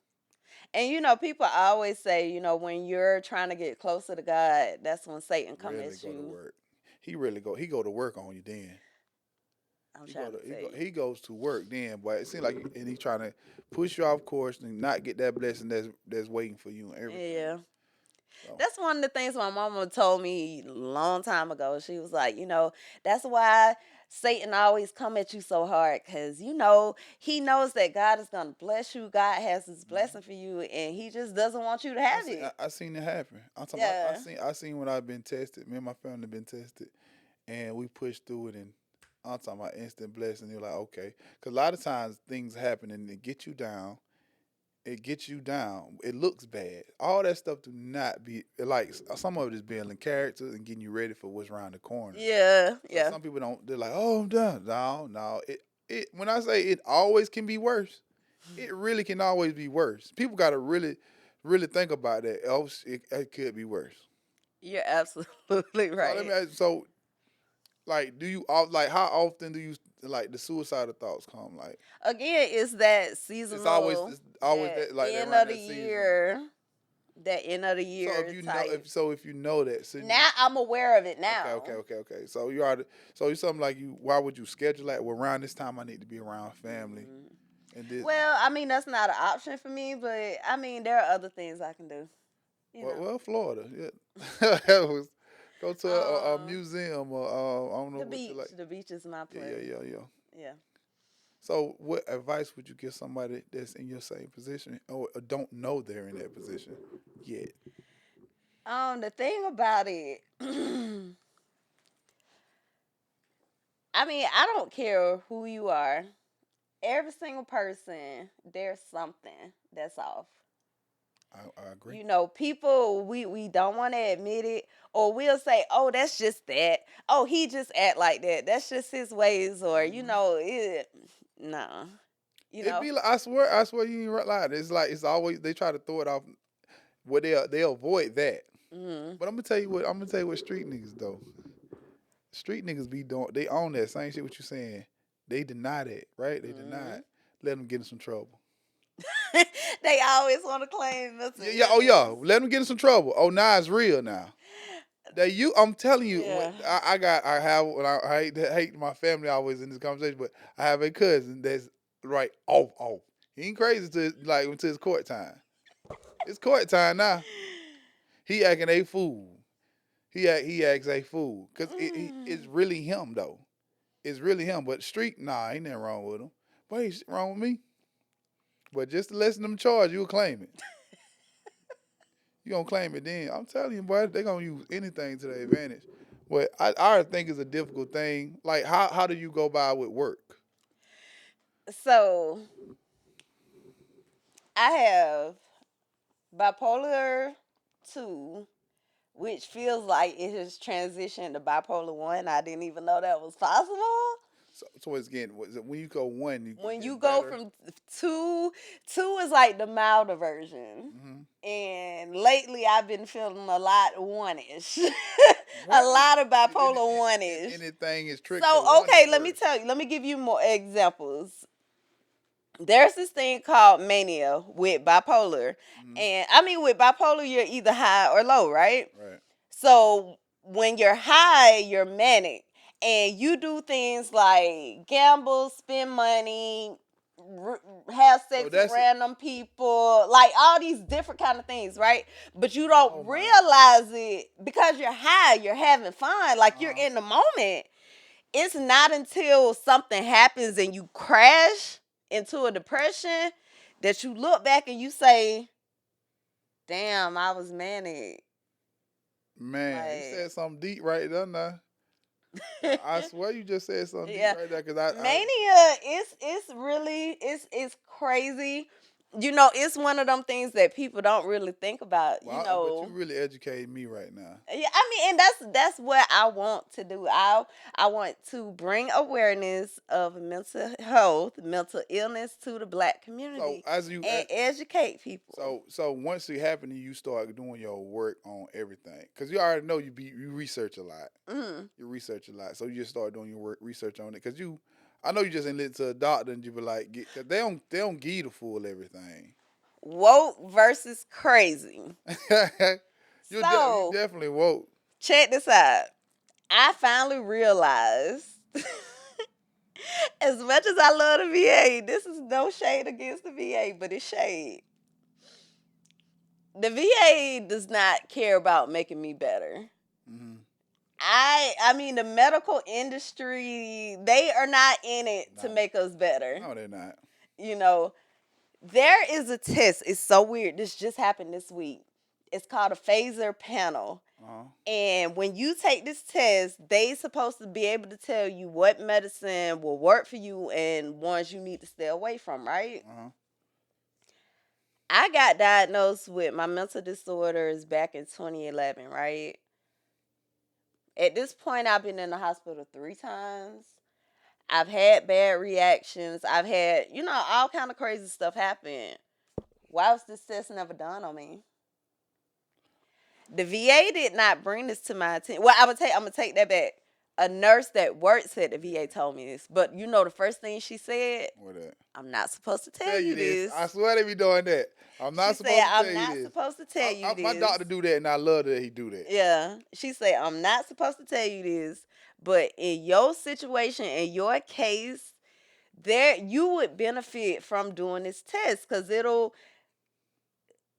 And people always say, when you're trying to get closer to God, that's when Satan come Really at go to you. work. He really go. He go to work on you then. I'm trying to tell you. He goes to work then, but it seems like and he's trying to push you off course and not get that blessing that's waiting for you and everything. Yeah. So, That's one of the things my mama told me a long time ago. She was like, that's why Satan always come at you so hard because, he knows that God is going to bless you. God has his blessing for you, and he just doesn't want you to have it. I seen it happen. I'm talking Yeah. I seen when I've been tested. Me and my family been tested, and we pushed through it. And I'm talking about instant blessing. You're like, okay, because a lot of times things happen and they get you down. It gets you down. It looks bad. All that stuff do not be like some of it is building character and getting you ready for what's around the corner. Yeah, So yeah. some people don't. They're like, oh, I'm done. No. It. When I say it always can be worse, it really can always be worse. People got to really, really think about that. Else, it could be worse. You're absolutely So right. let me ask. So, like, how often do you like the suicidal thoughts come? Like, Again, it's that seasonal. it's always that like end around of the that season. year. That end of the year. So if you type. if you know that, so Now I'm aware of it now. Okay. So you are. So it's something like you. Why would you schedule that? Well, around this time, I need to be around family. And this. Well, I mean that's not an option for me, but I mean there are other things I can do. Well, Florida. Yeah. Go to a museum or I don't know the what beach. you like. The beach is my place. Yeah. So, what advice would you give somebody that's in your same position or don't know they're in that position yet? The thing about it, I mean, I don't care who you are. Every single person, there's something that's off. I agree. People we don't want to admit it, or we'll say, "Oh, that's just that. Oh, he just act like that. That's just his ways," or no. It be like, I swear you ain't lying. It's like it's always they try to throw it off. Well, they'll avoid that. Mm-hmm. But I'm gonna tell you what street niggas though. Street niggas be doing. They own that same shit. What you saying? They deny that, right? They deny it. Let them get in some trouble. They always want to claim this. Yeah. Oh yeah. Let them get in some trouble. Oh, now it's real now. I'm telling you, Yeah. I hate my family always in this conversation, but I have a cousin that's right off. He ain't crazy until it's court time. It's court time now. He acting a fool. He acts a fool because it's really him though. It's really him. But street, nah, ain't nothing wrong with him. But ain't shit wrong with me. But just to lessen them charge, you'll claim it. You gonna claim it then. I'm telling you, boy, they gonna use anything to their advantage. But I think it's a difficult thing. Like how do you go by with work? So I have bipolar 2, which feels like it has transitioned to bipolar 1. I didn't even know that was possible. So it's getting when you go 1, when you go from 2 is like the milder version. Mm-hmm. And lately I've been feeling a lot 1-ish. A lot of bipolar 1-ish. Anything is tricky. So okay, let me give you more examples. There's this thing called mania with bipolar. Mm-hmm. And I mean with bipolar you're either high or low, right? Right. So when you're high, you're manic. And you do things like gamble, spend money, have sex with random people, like all these different kind of things, right? But you don't realize it because you're high, you're having fun, like you're in the moment. It's not until something happens and you crash into a depression that you look back and you say, damn, I was manic. Man, you Like, said something deep right there now. I swear you just said something deep yeah. right there. Cause I Mania, it's really it's crazy. You know, it's one of them things that people don't really think about. You but you know, really educated me right now. yeah, I mean, and that's what I want to do. I want to bring awareness of mental health, mental illness to the Black So community as you and educate people. so once it happened, you start doing your work on everything. Cause you already know you research a lot. Mhm. You research a lot, so you just start doing your work research on it. Cause I know you just ain't listen to a doctor and you be like, cause they don't give you the full everything. Woke versus crazy. You So definitely woke. check this out. I finally realized, as much as I love the VA, this is no shade against the VA, but it's shade. The VA does not care about making me better. Mm-hmm. I mean the medical industry, they are not in it to make us better. No, they're not. You know, there is a test. It's so weird. This just happened this week. It's called a phaser panel. Uh-huh. And when you take this test, they supposed to be able to tell you what medicine will work for you and ones you need to stay away from, right? Uh-huh. I got diagnosed with my mental disorders back in 2011, right? At this point, I've been in the hospital 3 times. I've had bad reactions. I've had, all kind of crazy stuff happen. Why was this test never done on me? The VA did not bring this to my attention. Well, I'm gonna take that back. A nurse that works at the VA told me this. But the first thing she said, What that? I'm not supposed to tell you this. I swear they be doing that. I'm not She supposed said, to tell I'm you not this. supposed to tell you this. My doctor do that, and I love that he do that. Yeah. She said, I'm not supposed to tell you this, but in your situation, in your case, you would benefit from doing this test because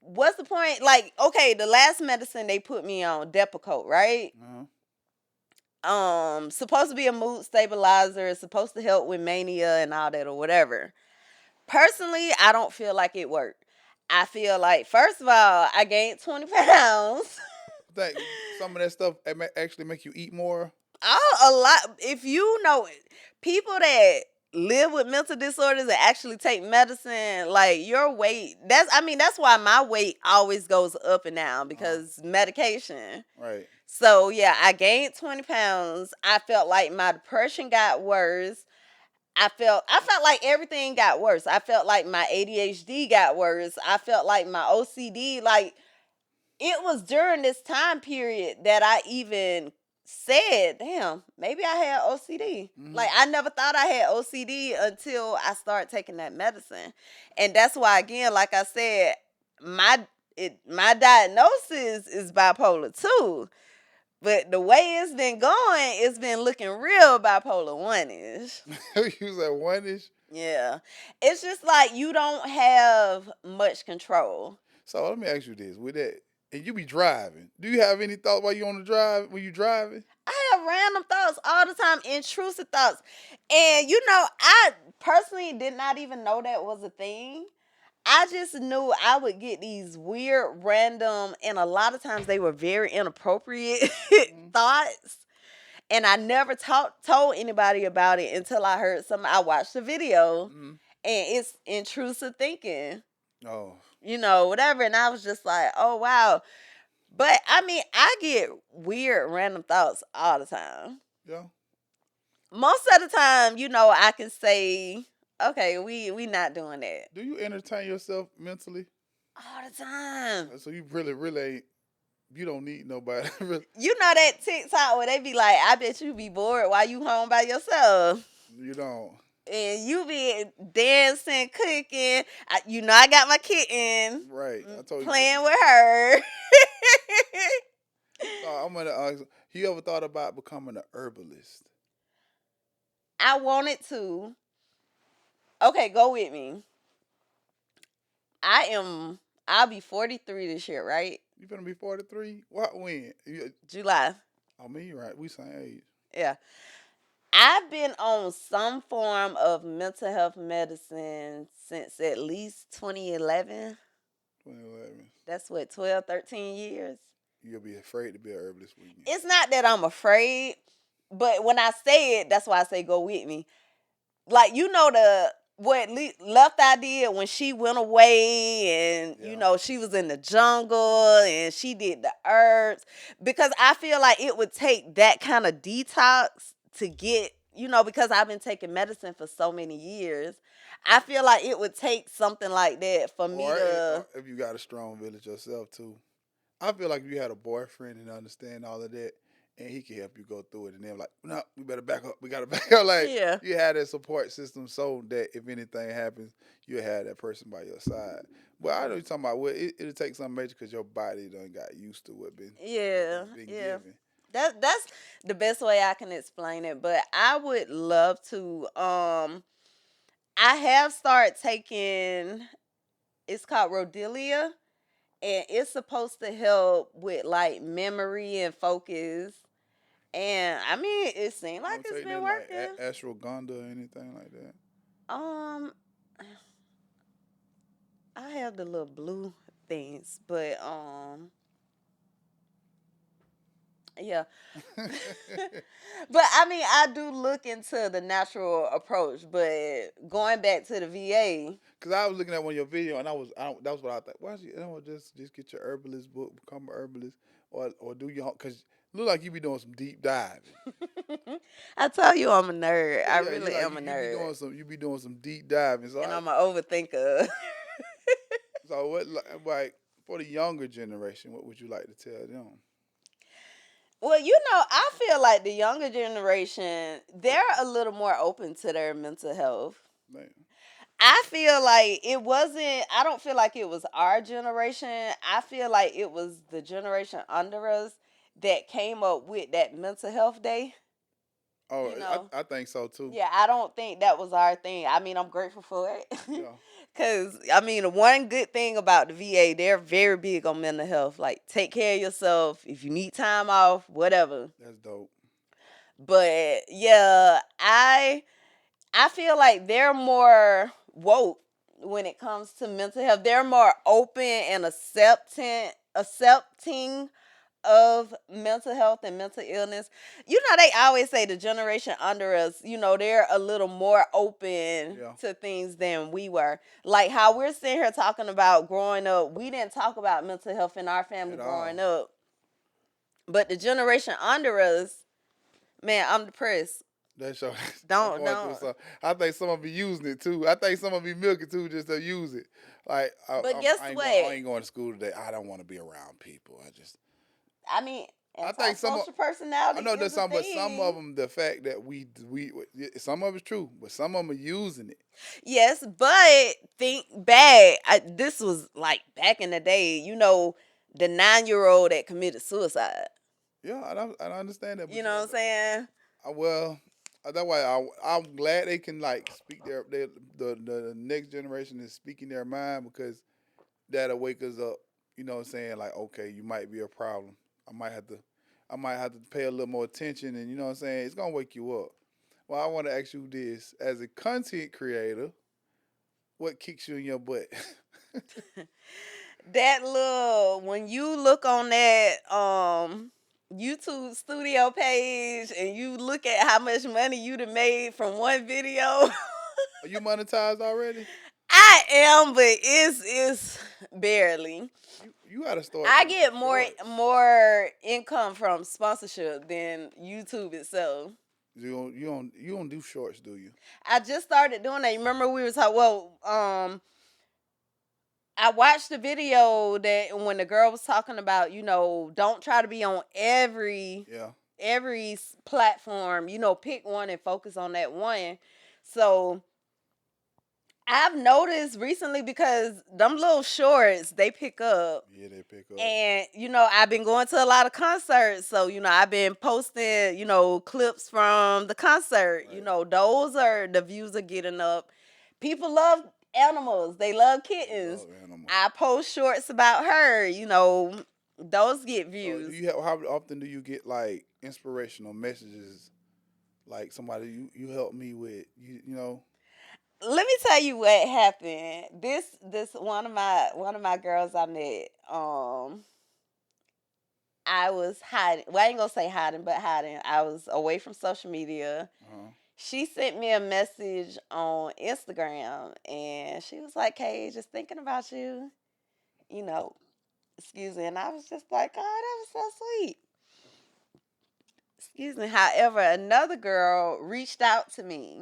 what's the point? Like, okay, the last medicine they put me on, Depakote, right? Uh-huh. Supposed to be a mood stabilizer. It's supposed to help with mania and all that or whatever. Personally, I don't feel like it worked. I feel like, first of all, I gained 20 pounds. Think some of that stuff actually make you eat more. A lot. If you know people that live with mental disorders and actually take medicine, like your weight, that's why my weight always goes up and down because medication. Right. So yeah, I gained 20 pounds. I felt like my depression got worse. I felt like everything got worse. I felt like my ADHD got worse. I felt like my OCD, like it was during this time period that I even said, damn, maybe I had OCD. Mm-hmm. Like I never thought I had OCD until I started taking that medicine. And that's why, again, like I said, my diagnosis is bipolar 2. But the way it's been going, it's been looking real bipolar 1-ish. You said 1-ish? Yeah. It's just like you don't have much control. So let me ask you this. With that, and you be driving, do you have any thoughts while you on the drive, when you driving? I have random thoughts all the time, intrusive thoughts. And, I personally did not even know that was a thing. I just knew I would get these weird, random, and a lot of times they were very inappropriate thoughts. And I never told anybody about it until I heard I watched the video, and it's intrusive thinking. Oh. Whatever. And I was just like, oh, wow. But, I mean, I get weird, random thoughts all the time. Yeah. Most of the time, I can say, okay, we not doing that. Do you entertain yourself mentally? All the time. So you really, really ain't, you don't need nobody. Really. You know that TikTok where they be like, I bet you be bored while you home by yourself. You don't. And you be dancing, cooking. I got my kitten. Right. I told you. Playing with her. I'm going to ask, you ever thought about becoming an herbalist? I wanted to. Okay, go with me. I'll be 43 this year, right? You gonna be 43? What, when? July. Oh, me, you right. We same age. Yeah. I've been on some form of mental health medicine since at least 2011. 2011. That's what, 12, 13 years? You'll be afraid to be an herbalist with me. It's not that I'm afraid, but when I say it, that's why I say go with me. Like, you know, what Left Eye did when she went away and, you Yeah. know, she was in the jungle and she did the herbs. Because I feel like it would take that kind of detox to get, you know, because I've been taking medicine for so many years. I feel like it would take something like that for me Or to. if you got a strong village yourself too. I feel like if you had a boyfriend and understand all of that, and he can help you go through it, and then like, no, we better back up. We gotta back up. Like Yeah. you had that support system so that if anything happens, you have that person by your side. But I know you're talking about what it'll take something major because your body done got used to what Yeah, been yeah. given. That's the best way I can explain it. But I would love to. I have started taking. It's called Rhodelia, and it's supposed to help with like memory and focus. And I mean, it seemed You like don't it's take been nothing like working. ashwagandha or anything like that. Um, I have the little blue things, but yeah. But I mean, I do look into the natural approach, but going back to the VA. Cause I was looking at one of your video and that was what I thought. Why don't you just get your herbalist book, become an herbalist, or do your cause look like you be doing some deep diving. I tell you, I'm a nerd. I Yeah, really am a you be nerd, you be doing some deep diving. and I'm an overthinker. So what like for the younger generation, what would you like to tell them? Well, you know, I feel like the younger generation, they're a little more open to their mental health. Man. I feel like I don't feel like it was our generation. I feel like it was the generation under us that came up with that mental health day. Oh, You know? I think so too. Yeah, I don't think that was our thing. I mean, I'm grateful for it. Yeah. Because, I mean, the one good thing about the VA, they're very big on mental health. Like, take care of yourself. If you need time off, whatever. That's dope. But, yeah, I feel like they're more woke when it comes to mental health. They're more open and accepting of mental health and mental illness. You know, they always say the generation under us, you know, they're a little more open to things than we were. Like how we're sitting here talking about growing up, we didn't talk about mental health in our family growing up. But the generation under us, man, I'm depressed. That's your, Don't. I think some of you using it too. I think some of you milking too just to use it. Like, guess what? I ain't going to school today. I don't want to be around people. I mean, I think social personality. I know there's some, but some of them. them, the fact that we some of it's true, but some of them are using it. Yes, but think back. This was like back in the day. You know, the 9-year-old that committed suicide. Yeah, I understand that. You know what I'm saying? Well, that's why I'm glad they can like speak the next generation is speaking their mind because that'll wake us up. You know what I'm saying? Like, okay, you might be a problem. I might have to pay a little more attention, and you know what I'm saying? It's gonna wake you up. Well, I want to ask you this: as a content creator, what kicks you in your butt? That little when you look on that YouTube studio page and you look at how much money you done made from one video. Are you monetized already? I am, but it's barely. You gotta start. I get more income from sponsorship than YouTube itself. You don't do shorts, do you? I just started doing that. You remember we was talking? Well, I watched the video that when the girl was talking about, you know, don't try to be on every platform. You know, pick one and focus on that one. So I've noticed recently because them little shorts, they pick up. Yeah, they pick up. And, you know, I've been going to a lot of concerts. So, you know, I've been posting, you know, clips from the concert. Right. You know, the views are getting up. People love animals. They love kittens. I post shorts about her. You know, those get views. So how often do you get, like, inspirational messages? Like somebody you helped me with, you know? let me tell you what happened. This one of my girls I met. I was hiding. Well, I ain't gonna say hiding, but hiding. I was away from social media. Uh-huh. She sent me a message on Instagram, and she was like, "Hey, just thinking about you." You know, excuse me. And I was just like, "Oh, that was so sweet." Excuse me. However, another girl reached out to me,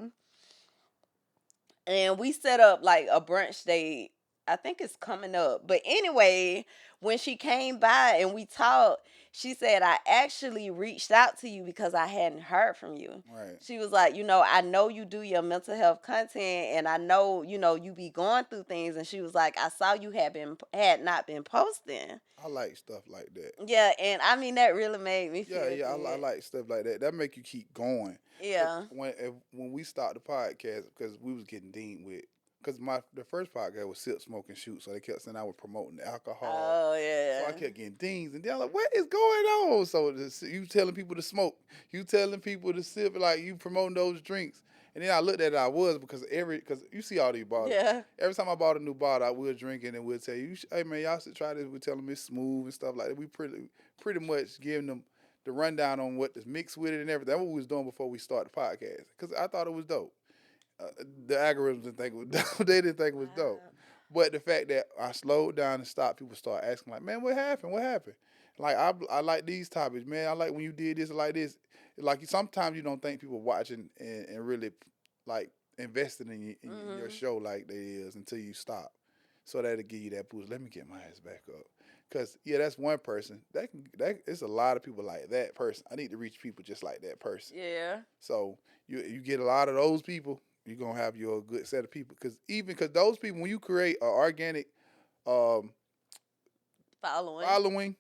and we set up like a brunch date. I think it's coming up. But anyway, when she came by and we talked, she said, I actually reached out to you because I hadn't heard from you. Right. She was like, I know you do your mental health content and I know, you be going through things. And she was like, I saw you had not been posting. I like stuff like that. Yeah, and I mean that really made me feel Yeah, I good. like stuff like that. That make you keep going. Yeah. When we started the podcast, because we was getting deemed with, because the first podcast was Sip, Smoke, and Shoot, so they kept saying I was promoting the alcohol. Oh So I yeah. kept getting dings, and they're like, "What is going on?" So you telling people to smoke, you telling people to sip, like you promoting those drinks. And then I looked at it, I was because you see all these bottles. Yeah. Every time I bought a new bottle, I would drink it and we'll tell you, hey man, y'all should try this. We tell them it's smooth and stuff like that. We pretty much giving them the rundown on what to mix with it and everything. That's what we was doing before we started the podcast because I thought it was dope. The algorithms didn't think it was dope. They didn't think it was dope. Wow. But the fact that I slowed down and stopped, people start asking like, "Man, what happened? What happened?" Like I like these topics, man. I like when you did this like this. Like sometimes you don't think people watching and really like invested in your show like they is until you stop. So that'll give you that boost. Let me get my ass back up. Cause yeah, that's one person. That it's a lot of people like that person. I need to reach people just like that person. Yeah. So you get a lot of those people, you're gonna have your good set of people. Because those people, when you create an organic um, following,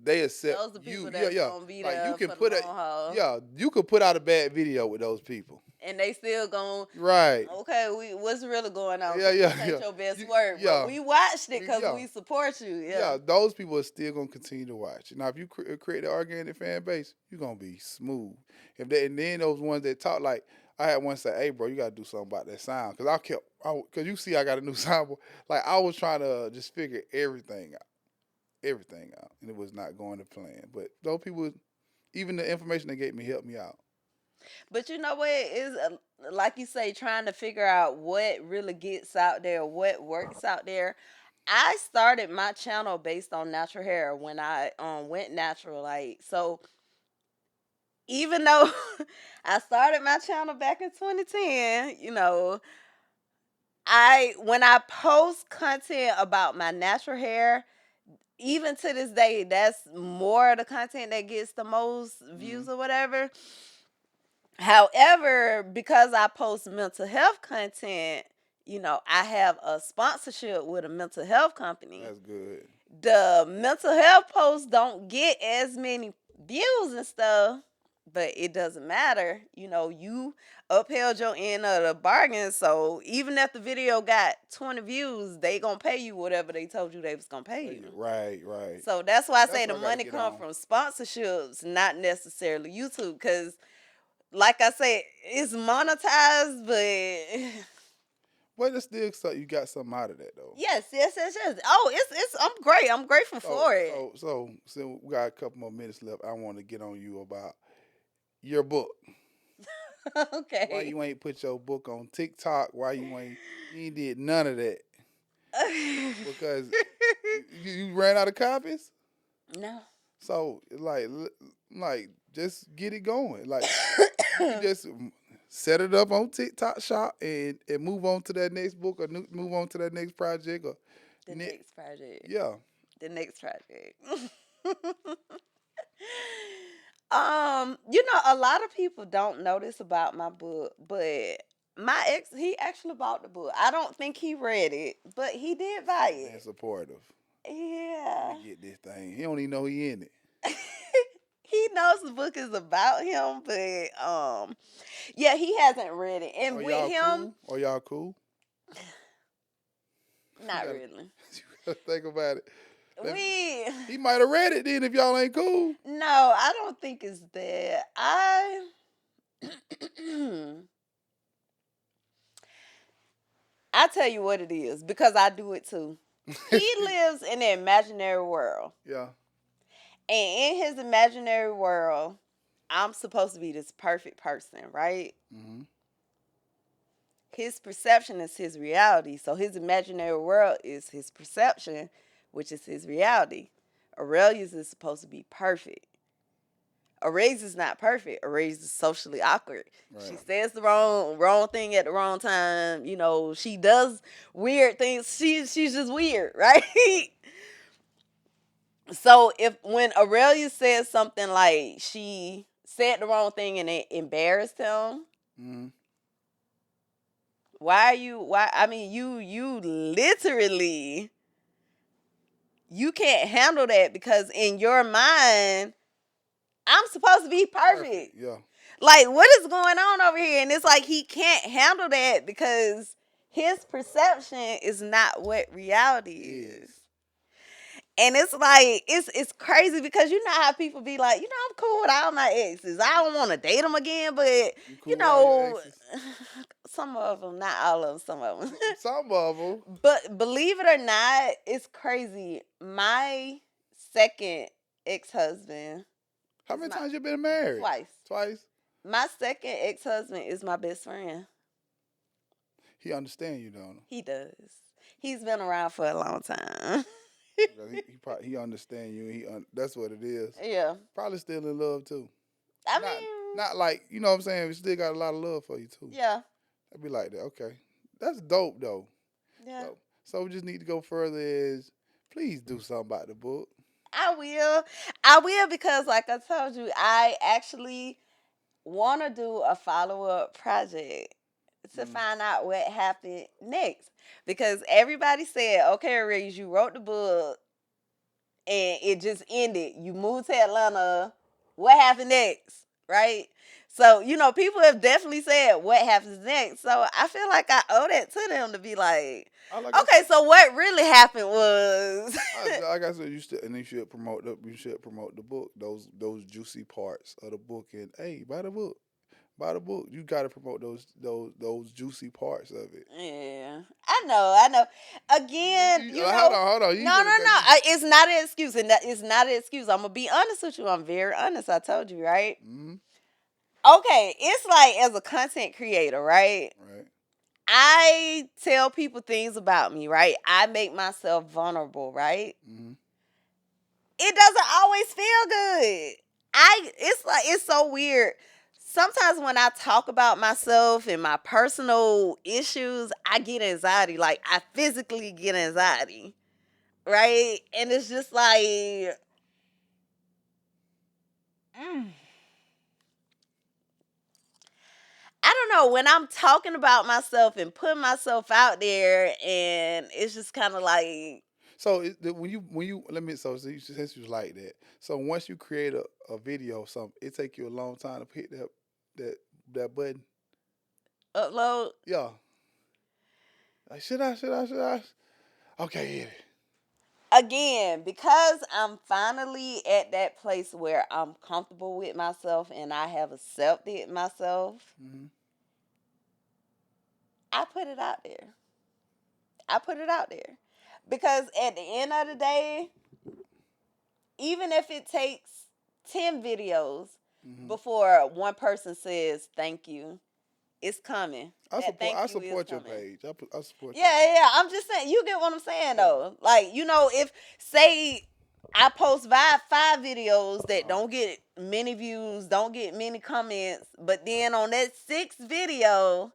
they accept Those the you. people Yeah, that's yeah. gonna be Like there you can for put the a long haul. yeah, you could put out a bad video with those people. And they still gonna Right. okay, what's really going on? Yeah, yeah, This ain't yeah. your best You- work, yeah. but we watched it because Yeah. we support you. Yeah, Yeah. those people are still gonna continue to watch. Now, if you create an organic fan base, you're gonna be smooth. And then those ones that talk like I had one say, "Hey, bro, you gotta do something about that sound," because you see I got a new soundboard. Like I was trying to just figure everything out, and it was not going to plan. But those people, even the information they gave me helped me out. But you know what is like you say, trying to figure out what really gets out there, what works out there. I started my channel based on natural hair when I went natural. Like so, even though I started my channel back in 2010, I when I post content about my natural hair, even to this day, that's more of the content that gets the most views or whatever. However, because I post mental health content, I have a sponsorship with a mental health company. That's good. The mental health posts don't get as many views and stuff, but it doesn't matter. You upheld your end of the bargain. So even if the video got 20 views, they gonna pay you whatever they told you they was gonna pay you. Right, right. So that's why I That's say what the I gotta money get come on. from sponsorships, not necessarily YouTube. Because, like I said, it's monetized, but But it's still so you got something out of that though. yes. Oh, it's I'm great. I'm grateful for it. So we got a couple more minutes left. I want to get on you about your book. Why Okay. you ain't put your book on TikTok? Why you ain't did none of that? Because you ran out of copies. No. So like just get it going. Like you just set it up on TikTok Shop and move on to that next book or move on to that next project or The next project. yeah. The next project. A lot of people don't know this about my book, but my ex, he actually bought the book. I don't think he read it, but he did buy Man, it. supportive. Yeah. Let me get this thing. He don't even know he in it. He knows the book is about him, but yeah, he hasn't read it. And Are with y'all him, cool? Are y'all cool? not gotta- really. You gotta think about it. He We might have read it then if y'all ain't cool. No, I don't think it's that. I tell you what it is because I do it too. He lives in an imaginary world. Yeah. And in his imaginary world, I'm supposed to be this perfect person, right? Mm-hmm. His perception is his reality. So his imaginary world is his perception, which is his reality. Aurelius is supposed to be perfect. Aurelius is not perfect. Aurelius is socially awkward. Right. She says the wrong thing at the wrong time. You know, she does weird things. She's just weird, right? So when Aurelius says something like she said the wrong thing and it embarrassed him, Mm-hmm. you literally you can't handle that because in your mind, I'm supposed to be perfect. Yeah. Like, what is going on over here? And it's like he can't handle that because his perception is not what reality is. And it's like, it's crazy because you know how people be like, I'm cool with all my exes. I don't want to date them again, but, Cool with all your exes? some of them, not all of them, some of them. Some of them. But believe it or not, it's crazy. My second ex-husband. How many times you been married? Twice. My second ex-husband is my best friend. He understand you, don't he? He does. He's been around for a long time. he understand you. That's what it is. Yeah. Probably still in love too. I mean, not like, you know what I'm saying. We still got a lot of love for you too. Yeah. I'd be like that. Okay, that's dope though. Yeah. So we just need to go further. Is please do something about the book. I will because, like I told you, I actually want to do a follow-up project to find out what happened next. Because everybody said, okay, Reese, you wrote the book and it just ended. You moved to Atlanta. What happened next? Right? So, people have definitely said what happens next. So I feel like I owe that to them to be like, okay, so what really happened was like I said, you should promote the book, those juicy parts of the book, and hey, buy the book. Buy the book. You got to promote those juicy parts of it. Yeah, I know. Again, hold on. No. It's not an excuse, and it's not an excuse. I'm gonna be honest with you. I'm very honest. I told you, right? Mm-hmm. Okay, it's like as a content creator, right? Right. I tell people things about me, right? I make myself vulnerable, right? Mm-hmm. It doesn't always feel good. It's so weird. Sometimes when I talk about myself and my personal issues, I get anxiety. Like, I physically get anxiety, right? And it's just like, I don't know, when I'm talking about myself and putting myself out there, and it's just kind of like. So when you since you was like that, so once you create a video or something, it take you a long time to hit that button. Upload? Yeah. Like, should I? Okay, hit it. Again, because I'm finally at that place where I'm comfortable with myself and I have accepted myself, Mm-hmm. I put it out there. Because at the end of the day, even if it takes 10 videos before one person says thank you, it's coming. I support your page. I support. Yeah. I'm just saying, you get what I'm saying though. Like, if say I post 5 videos that don't get many views, don't get many comments, but then on that 6th video,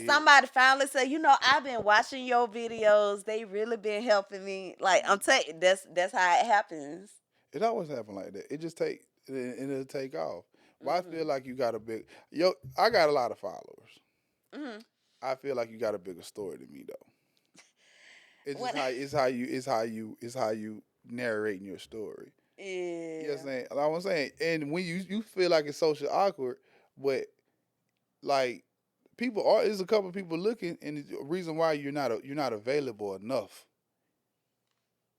somebody finally say, I've been watching your videos. They really been helping me. Like, I'm telling you, that's how it happens. It always happen like that. It just it'll take off. But I feel like you got I got a lot of followers. Mm-hmm. I feel like you got a bigger story than me though. It's how you narrating your story. Yeah. You know what I'm saying? Like I'm saying, and when you feel like it's social awkward, but like there's a couple of people looking, and the reason why you're not available enough.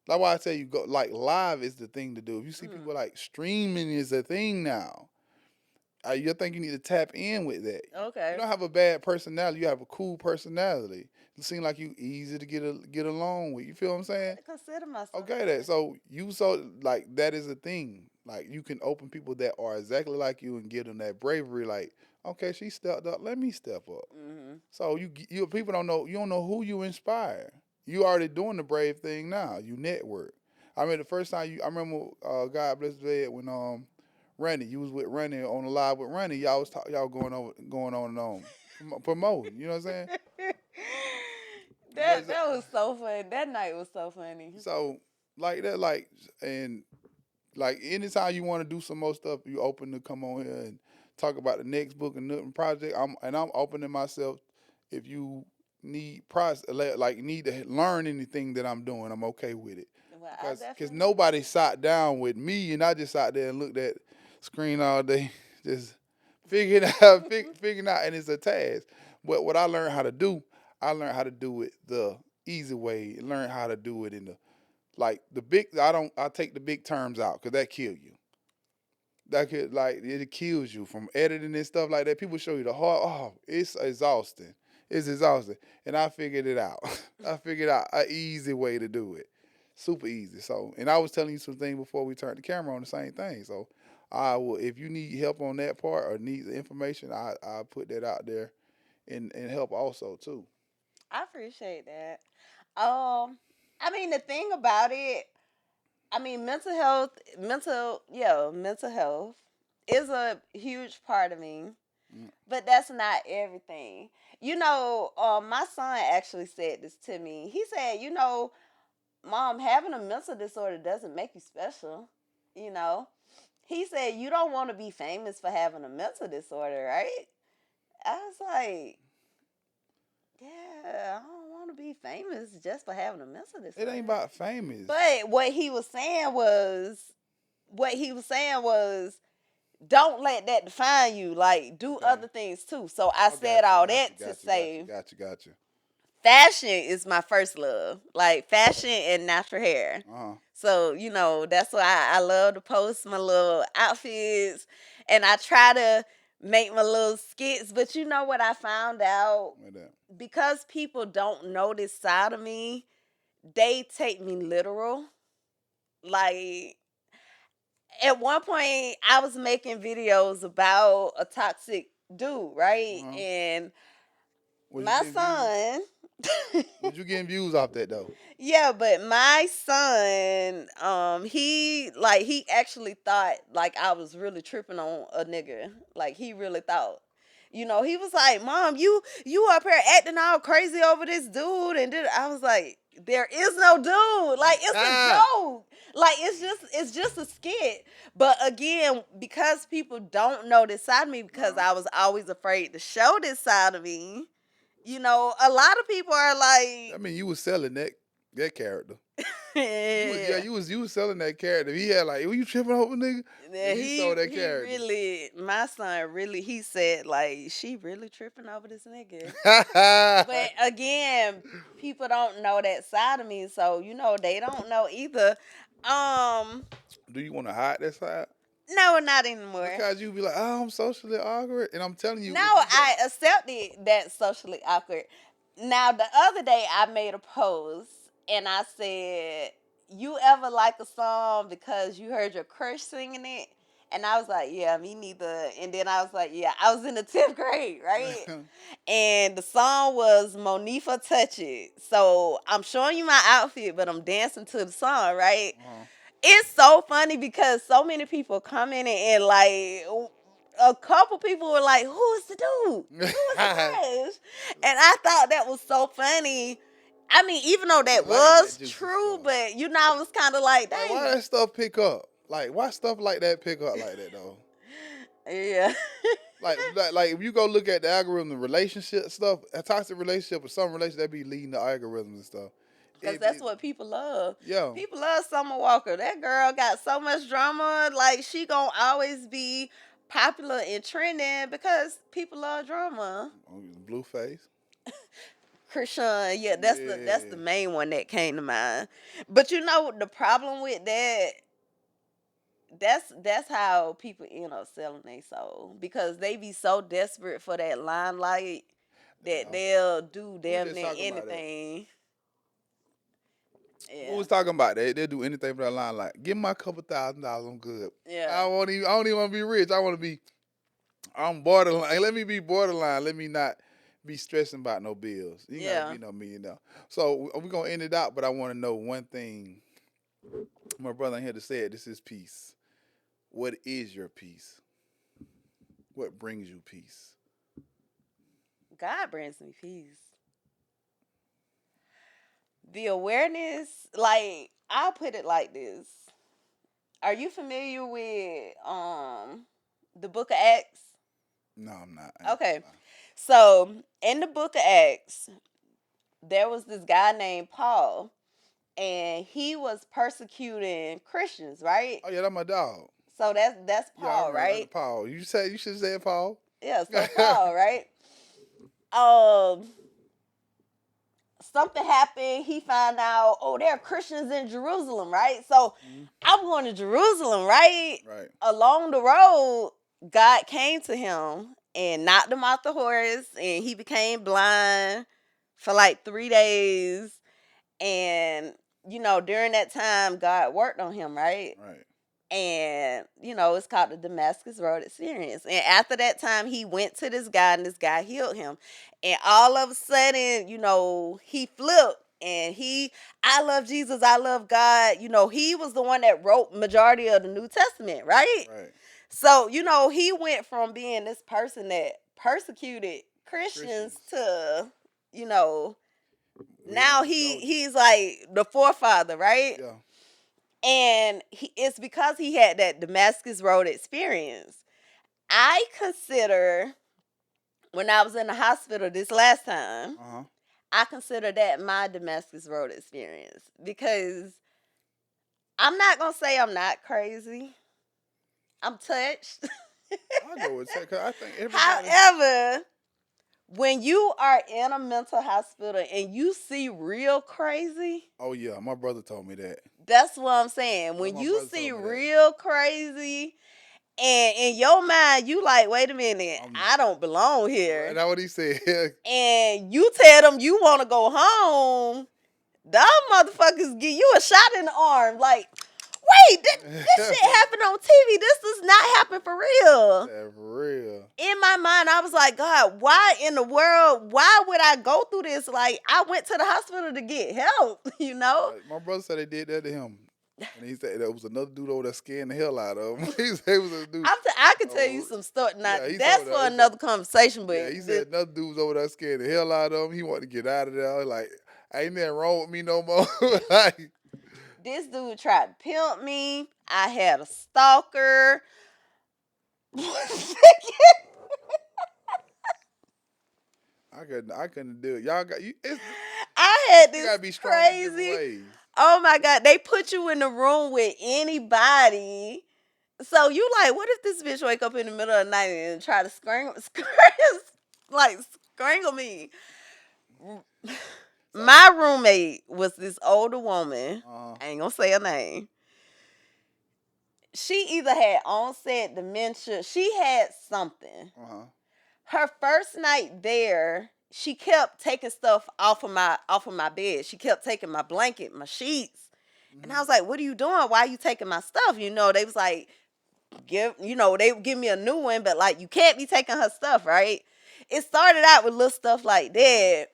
That's why I tell you, go like live is the thing to do. If you see people like streaming is a thing now. I think you need to tap in with that. Okay. You don't have a bad personality. You have a cool personality. You seem like you easy to get along with. You feel what I'm saying? Consider myself. Okay, that so you so like that is a thing. Like you can open people that are exactly like you and give them that bravery. Like, okay, she stepped up. Let me step up. Mm-hmm. So you people don't know. You don't know who you inspire. You already doing the brave thing now. You network. I mean, the first time I remember, God bless his dead when Randy, you was with Randy on the live with Randy. Y'all was y'all going on and on, promoting. You know what I'm saying? that was so funny. That night was so funny. So like that, and like anytime you want to do some more stuff, you open to come on here and talk about the next book and Newton project. I'm opening myself. If you need need to learn anything that I'm doing, I'm okay with it. Well, Because nobody sat down with me and I just sat there and looked at screen all day, just figuring out, and it's a task. But what I learned how to do, I learned how to do it the easy way. Learn how to do it in the big. I take the big terms out because that kill you. That could it kills you from editing and stuff like that. People show you the hard. Oh, it's exhausting. It's exhausting, and I figured it out. I figured out an easy way to do it, super easy. So, and I was telling you some things before we turned the camera on, the same thing. So, I will. If you need help on that part or need the information, I put that out there, and help also too. I appreciate that. I mean, the thing about it, I mean, mental health is a huge part of me, but that's not everything. My son actually said this to me. He said, Mom, having a mental disorder doesn't make you special. You know, he said, you don't want to be famous for having a mental disorder, right? I was like, yeah, I don't want to be famous just for having a mental disorder. It ain't about famous. But what he was saying was, don't let that define you. Like, do other things too. So I said all that to say, Gotcha. Fashion is my first love. Like fashion and natural hair. So, that's why I love to post my little outfits and I try to make my little skits. But you know what I found out? Because people don't know this side of me, they take me literal. Like, at one point, I was making videos about a toxic dude, right? And my son. Was you getting views off that though? Yeah, but my son, he actually thought like I was really tripping on a nigga. Like he really thought. He was like, "Mom, you up here acting all crazy over this dude," and I was like, "There is no dude. Like it's a joke. Like it's just a skit." But again, because people don't know this side of me, because I was always afraid to show this side of me. A lot of people are like. I mean, you was selling that character. Yeah. You was selling that character. He had like, were you tripping over nigga? Yeah, he sold that character. My son really, he said like, she really tripping over this nigga. But again, people don't know that side of me, so they don't know either. Do you want to hide that side? No, not anymore. Because you be like, oh, I'm socially awkward, and I'm telling you. No, I accepted that socially awkward. Now the other day I made a post and I said, "You ever like a song because you heard your crush singing it?" And I was like, "Yeah, me neither." And then I was like, "Yeah, I was in the 10th grade, right?" And the song was Monifa Touch It. So I'm showing you my outfit, but I'm dancing to the song, right? It's so funny because so many people commented and like a couple people were like, "Who is the dude? Who is the crush?" And I thought that was so funny. I mean, even though that was true, but I was kind of like, dang. Why that stuff pick up? Like, why stuff like that pick up like that though? Yeah. like if you go look at the algorithm, the relationship stuff, a toxic relationship or some relationship that be leading to algorithms and stuff. Because that's what people love. Yeah. People love Summer Walker. That girl got so much drama. Like, she gonna always be popular and trending because people love drama. Blueface. Krishan, yeah, that's the main one that came to mind. But the problem with that, that's how people end up selling their soul, because they be so desperate for that limelight that Yeah. they'll do We damn just near talking about that. anything. We Yeah. was talking about that. They'll do anything for that line. Like, give me a couple $1,000, I'm good. Yeah. I don't even want to be rich. I'm borderline. Let me be borderline. Let me not be stressing about no bills. You Yeah. gotta be no millionaire. So we're gonna end it out, but I want to know one thing. My brother ain't here to say it. This is peace. What is your peace? What brings you peace? God brings me peace. The awareness, like, I'll put it like this. Are you familiar with the book of Acts? No, I'm not. I ain't Okay. gonna lie. So in the book of Acts, there was this guy named Paul, and he was persecuting Christians, right? Oh yeah, that's my dog. So that's Yeah, I Paul, remember. right? Paul. You should have said Paul. Yeah, so Paul, right? Um, Something happened. He found out, oh, there are Christians in Jerusalem, right? So I'm going to Jerusalem, right? Right. Along the road, God came to him and knocked him off the horse, and he became blind for like 3 days. And, during that time, God worked on him, right? Right. And, it's called the Damascus Road Experience. And after that time, he went to this guy, and this guy healed him. And all of a sudden, he flipped. And I love Jesus, I love God. He was the one that wrote majority of the New Testament, right? Right. So, he went from being this person that persecuted Christians to, now he's like the forefather, right? Yeah. And it's because he had that Damascus Road experience. I consider, when I was in the hospital this last time, I consider that my Damascus Road experience, because I'm not going to say I'm not crazy. I'm touched. I go with that, 'cause I think everybody. However, when you are in a mental hospital and you see real crazy, Oh yeah, my brother told me that. that's what I'm saying. When my you brother see told me that. real crazy, and in your mind, you like, wait a minute, I don't belong here. That's what he said. And you tell them you want to go home, them motherfuckers give you a shot in the arm. Like, wait, this shit happened on TV. This does not happen for real. That's real. In my mind, I was like, God, why in the world, why would I go through this? Like, I went to the hospital to get help, My brother said they did that to him. And he said there was another dude over there scaring the hell out of him. He said it was a dude. I could tell you some stuff. Now, Yeah, he that's told for us. another conversation, but Yeah, he said another dude was over there scaring the hell out of him. He wanted to get out of there. Like, ain't nothing wrong with me no more. Like, this dude tried to pimp me. I had a stalker. I couldn't do it. Y'all got you. I had You this gotta be strong in different crazy. ways. Oh my God, they put you in the room with anybody. So you like, what if this bitch wake up in the middle of the night and try to strangle me? My roommate was this older woman. I ain't gonna say her name. She either had onset dementia. She had something. Her first night there, she kept taking stuff off of my bed. She kept taking my blanket, my sheets. And I was like, what are you doing? Why are you taking my stuff? They was like, they would give me a new one, but like, you can't be taking her stuff, right? It started out with little stuff like that.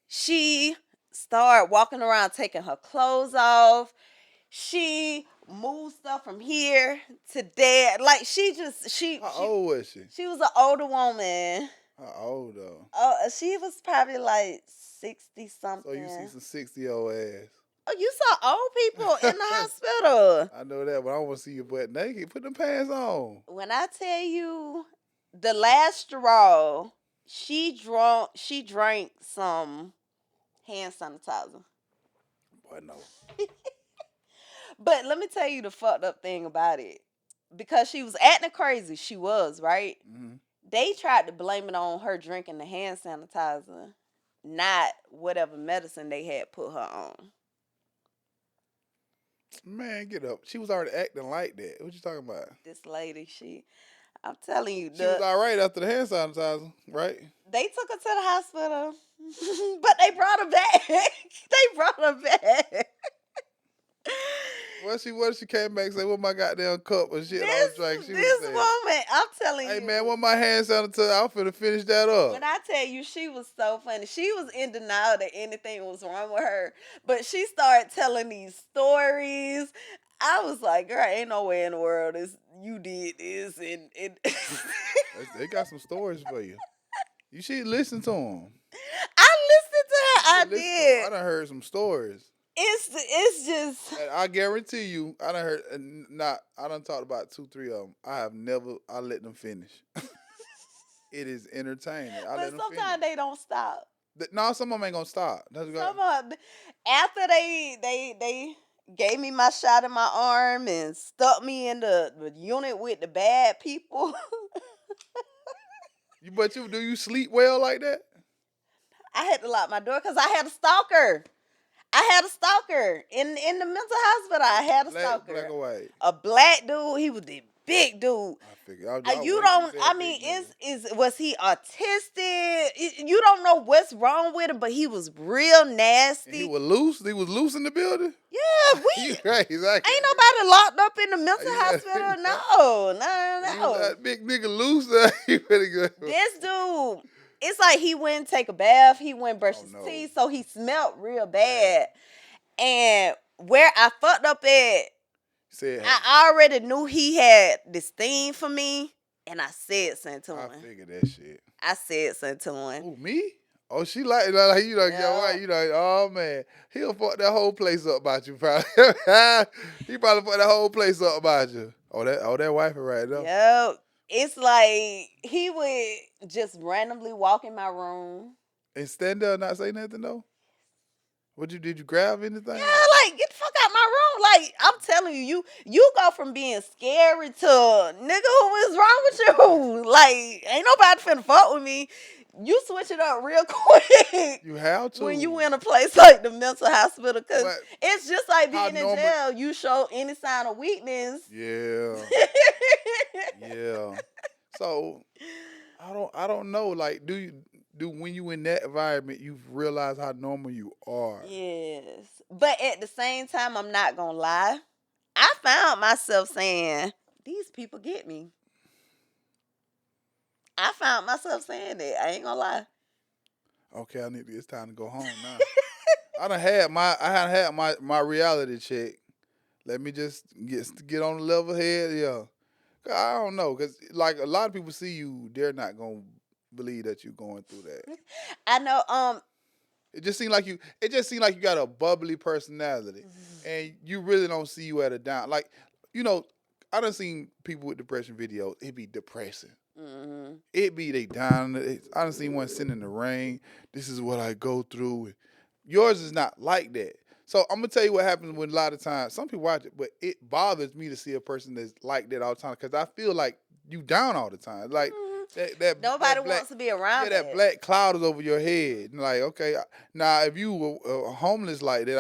She started walking around taking her clothes off. She moved stuff from here to there. Like, How old was she? She was an older woman. How old though? She was probably like 60 something. So you see some 60-year-old ass. Oh, you saw old people in the hospital. I know that, but I want to see your butt naked. Put them pants on. When I tell you, the last straw, she drank some hand sanitizer. Boy, no. But let me tell you the fucked up thing about it. Because she was acting crazy, she was, right? They tried to blame it on her drinking the hand sanitizer, not whatever medicine they had put her on. Man, get up. She was already acting like that. What you talking about? This lady, I'm telling you, She was all right after the hand sanitizer, right? they took her to the hospital, but they brought her back. They brought her back. What she came back and said, "What my goddamn cup and shit I was drinking?" She was This saying, woman, I'm telling "Hey you. man, what my hand sanitizer? I'm finna finish that up." When I tell you, she was so funny. She was in denial that anything was wrong with her, but she started telling these stories. I was like, girl, ain't no way in the world you did this, and They got some stories for you. You should listen to them. I listened to her. I Listen to 'em. did. I done heard some stories. It's just And I guarantee you, I done heard, I done talked about 2, 3 of them. I let them finish. It is entertaining. I but let them sometimes finish. they don't stop. No, some of them ain't gonna stop. That's Some after they gave me my shot in my arm and stuck me in the unit with the bad people. Do you sleep well like that? I had to lock my door because I had a stalker. I had a stalker in the mental hospital. I had a stalker. Black or white? A black dude. He was the big dude. I figured. You don't. I mean, was he autistic? You don't know what's wrong with him, but he was real nasty. He was loose. He was loose in the building. Yeah, Right, exactly. ain't nobody locked up in the mental Yeah. hospital. No. He was that big nigga loose. He really good. This dude, it's like he wouldn't take a bath. He wouldn't brush his no. teeth, so he smelled real bad. And where I fucked up at, Said, I already knew he had this thing for me, and I said something to him. I figured that shit. I said something to him. Who, me? Oh, she like you know, Yeah. white, you know, oh man, he'll fuck that whole place up about you, probably. He probably fuck that whole place up about you. Oh, that wifey right there. Yep. It's like he would just randomly walk in my room. And stand there and not say nothing though? Did you grab anything? Yeah, like get the fuck out my room. Like I'm telling you, you go from being scary to nigga, who is wrong with you? Like ain't nobody finna fuck with me. You switch it up real quick. You have to. When you in a place like the mental hospital, because But it's just like how being in normal- jail. You show any sign of weakness. Yeah. Yeah. So I don't know. Like, do when you in that environment, you realize how normal you are. Yes. But at the same time, I'm not gonna lie. I found myself saying, these people get me. I found myself saying that. I ain't gonna lie. Okay, it's time to go home now. I had my reality check. Let me just get on the level head. Yeah. 'Cause I don't know, cause like a lot of people see you, they're not gonna believe that you're going through that. I know. It just seemed like you got a bubbly personality, and you really don't see you at a down. Like, you know, I done seen people with depression videos. It be depressing. Mm-hmm. It be they down. I done seen one sitting in the rain. This is what I go through. Yours is not like that. So I'm gonna tell you what happens when a lot of times some people watch it, but it bothers me to see a person that's like that all the time because I feel like you down all the time. Like that Nobody that black, wants to be around that black cloud is over your head. And like, okay, now if you were homeless like that,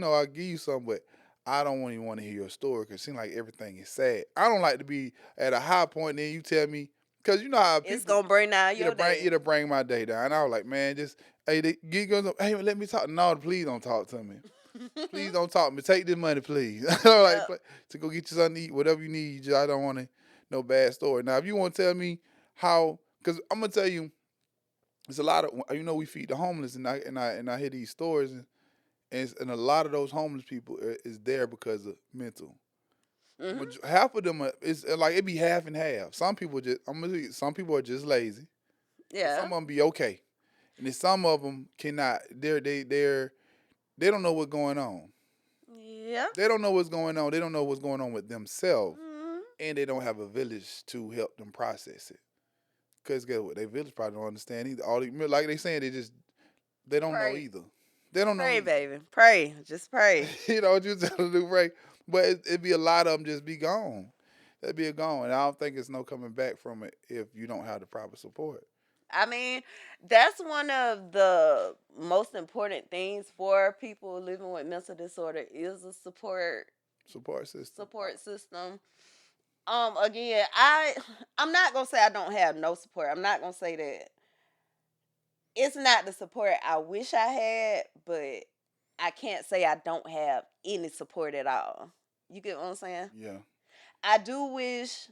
I'll give you something, but I don't even want to hear your story because it seems like everything is sad. I don't like to be at a high point and then you tell me, because you know how It's gonna bring down your day. It'll bring my day down. And I was like, man, just hey, let me talk. No, please don't talk to me. Please don't talk to me. Take this money, please. Like, to go get you something to eat, whatever you need. I don't want no bad story. Now, if you want to tell me how, because I'm gonna tell you, there's a lot of we feed the homeless, and I hear these stories, and a lot of those homeless people is there because of mental. Mm-hmm. Half of them it's like it be half and half. Some people some people are just lazy. Yeah. Some of them be okay, and then some of them cannot. They don't know what's going on. Yeah. They don't know what's going on. They don't know what's going on with themselves, Mm-hmm. and they don't have a village to help them process it. Cause guess what? Their village probably don't understand either. Like they saying, they don't know either. They don't know. Pray, either. baby. Pray. Just pray. You know what you tell them to do, pray. But it'd be a lot of them just be gone. They'd be gone, and I don't think it's no coming back from it if you don't have the proper support. I mean, that's one of the most important things for people living with mental disorder is a support Support system. support system. Again, I'm not gonna say I don't have no support. I'm not gonna say that. It's not the support I wish I had, but I can't say I don't have any support at all. You get what I'm saying? Yeah. I do wish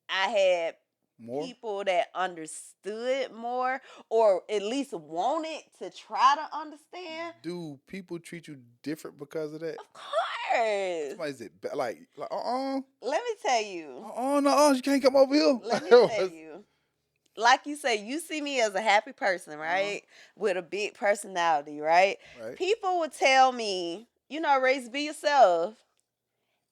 I had More. people that understood more, or at least wanted to try to understand. Do people treat you different because of that? Of course. Somebody said like Let me tell you. no, you can't come over here. Let me tell you. Like you say, you see me as a happy person, right? With a big personality, right? Right. People would tell me, Raise, be yourself.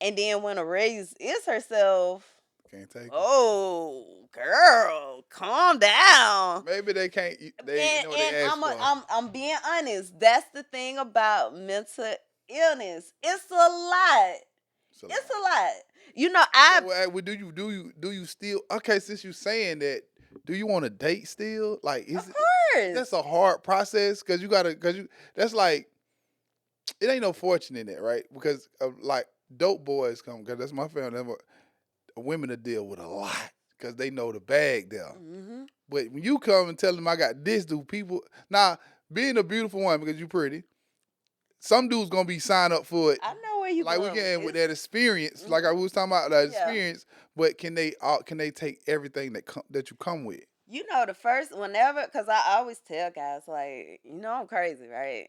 And then when a Raise is herself, Can't take it. oh, girl, calm down. Maybe they can't. They know what they ask for. I'm being honest. That's the thing about mental illness. It's a lot. So, It's a lot. well, do you still? Okay, since you saying that, do you want to date still? Like, Of course. that's a hard process because that's like, it ain't no fortune in that, right? Because like dope boys come, because that's my family. Women to deal with a lot because they know the bag there. Mm-hmm. But when you come and tell them I got this, people now being a beautiful woman because you pretty, some dude's gonna be signed up for it. I know where you Like we going getting with this. that experience, like I was talking about that Yeah. experience. But can they take everything that you come with? The first, whenever, because I always tell guys, like, I'm crazy, right?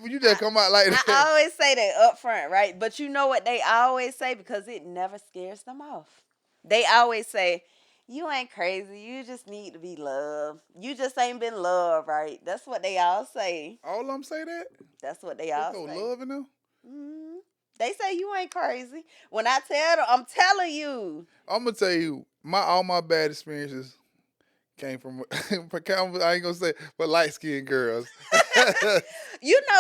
When you just come out like that, I always say that up front, right? But you know what they always say, because it never scares them off. They always say, you ain't crazy. You just need to be loved. You just ain't been loved, right? That's what they all say. all of them say that. That's what they There's all no say. love in them. Mhm. They say you ain't crazy. When I tell them, I'm telling you. I'm gonna tell you, all my bad experiences came from I ain't gonna say, but light skinned girls.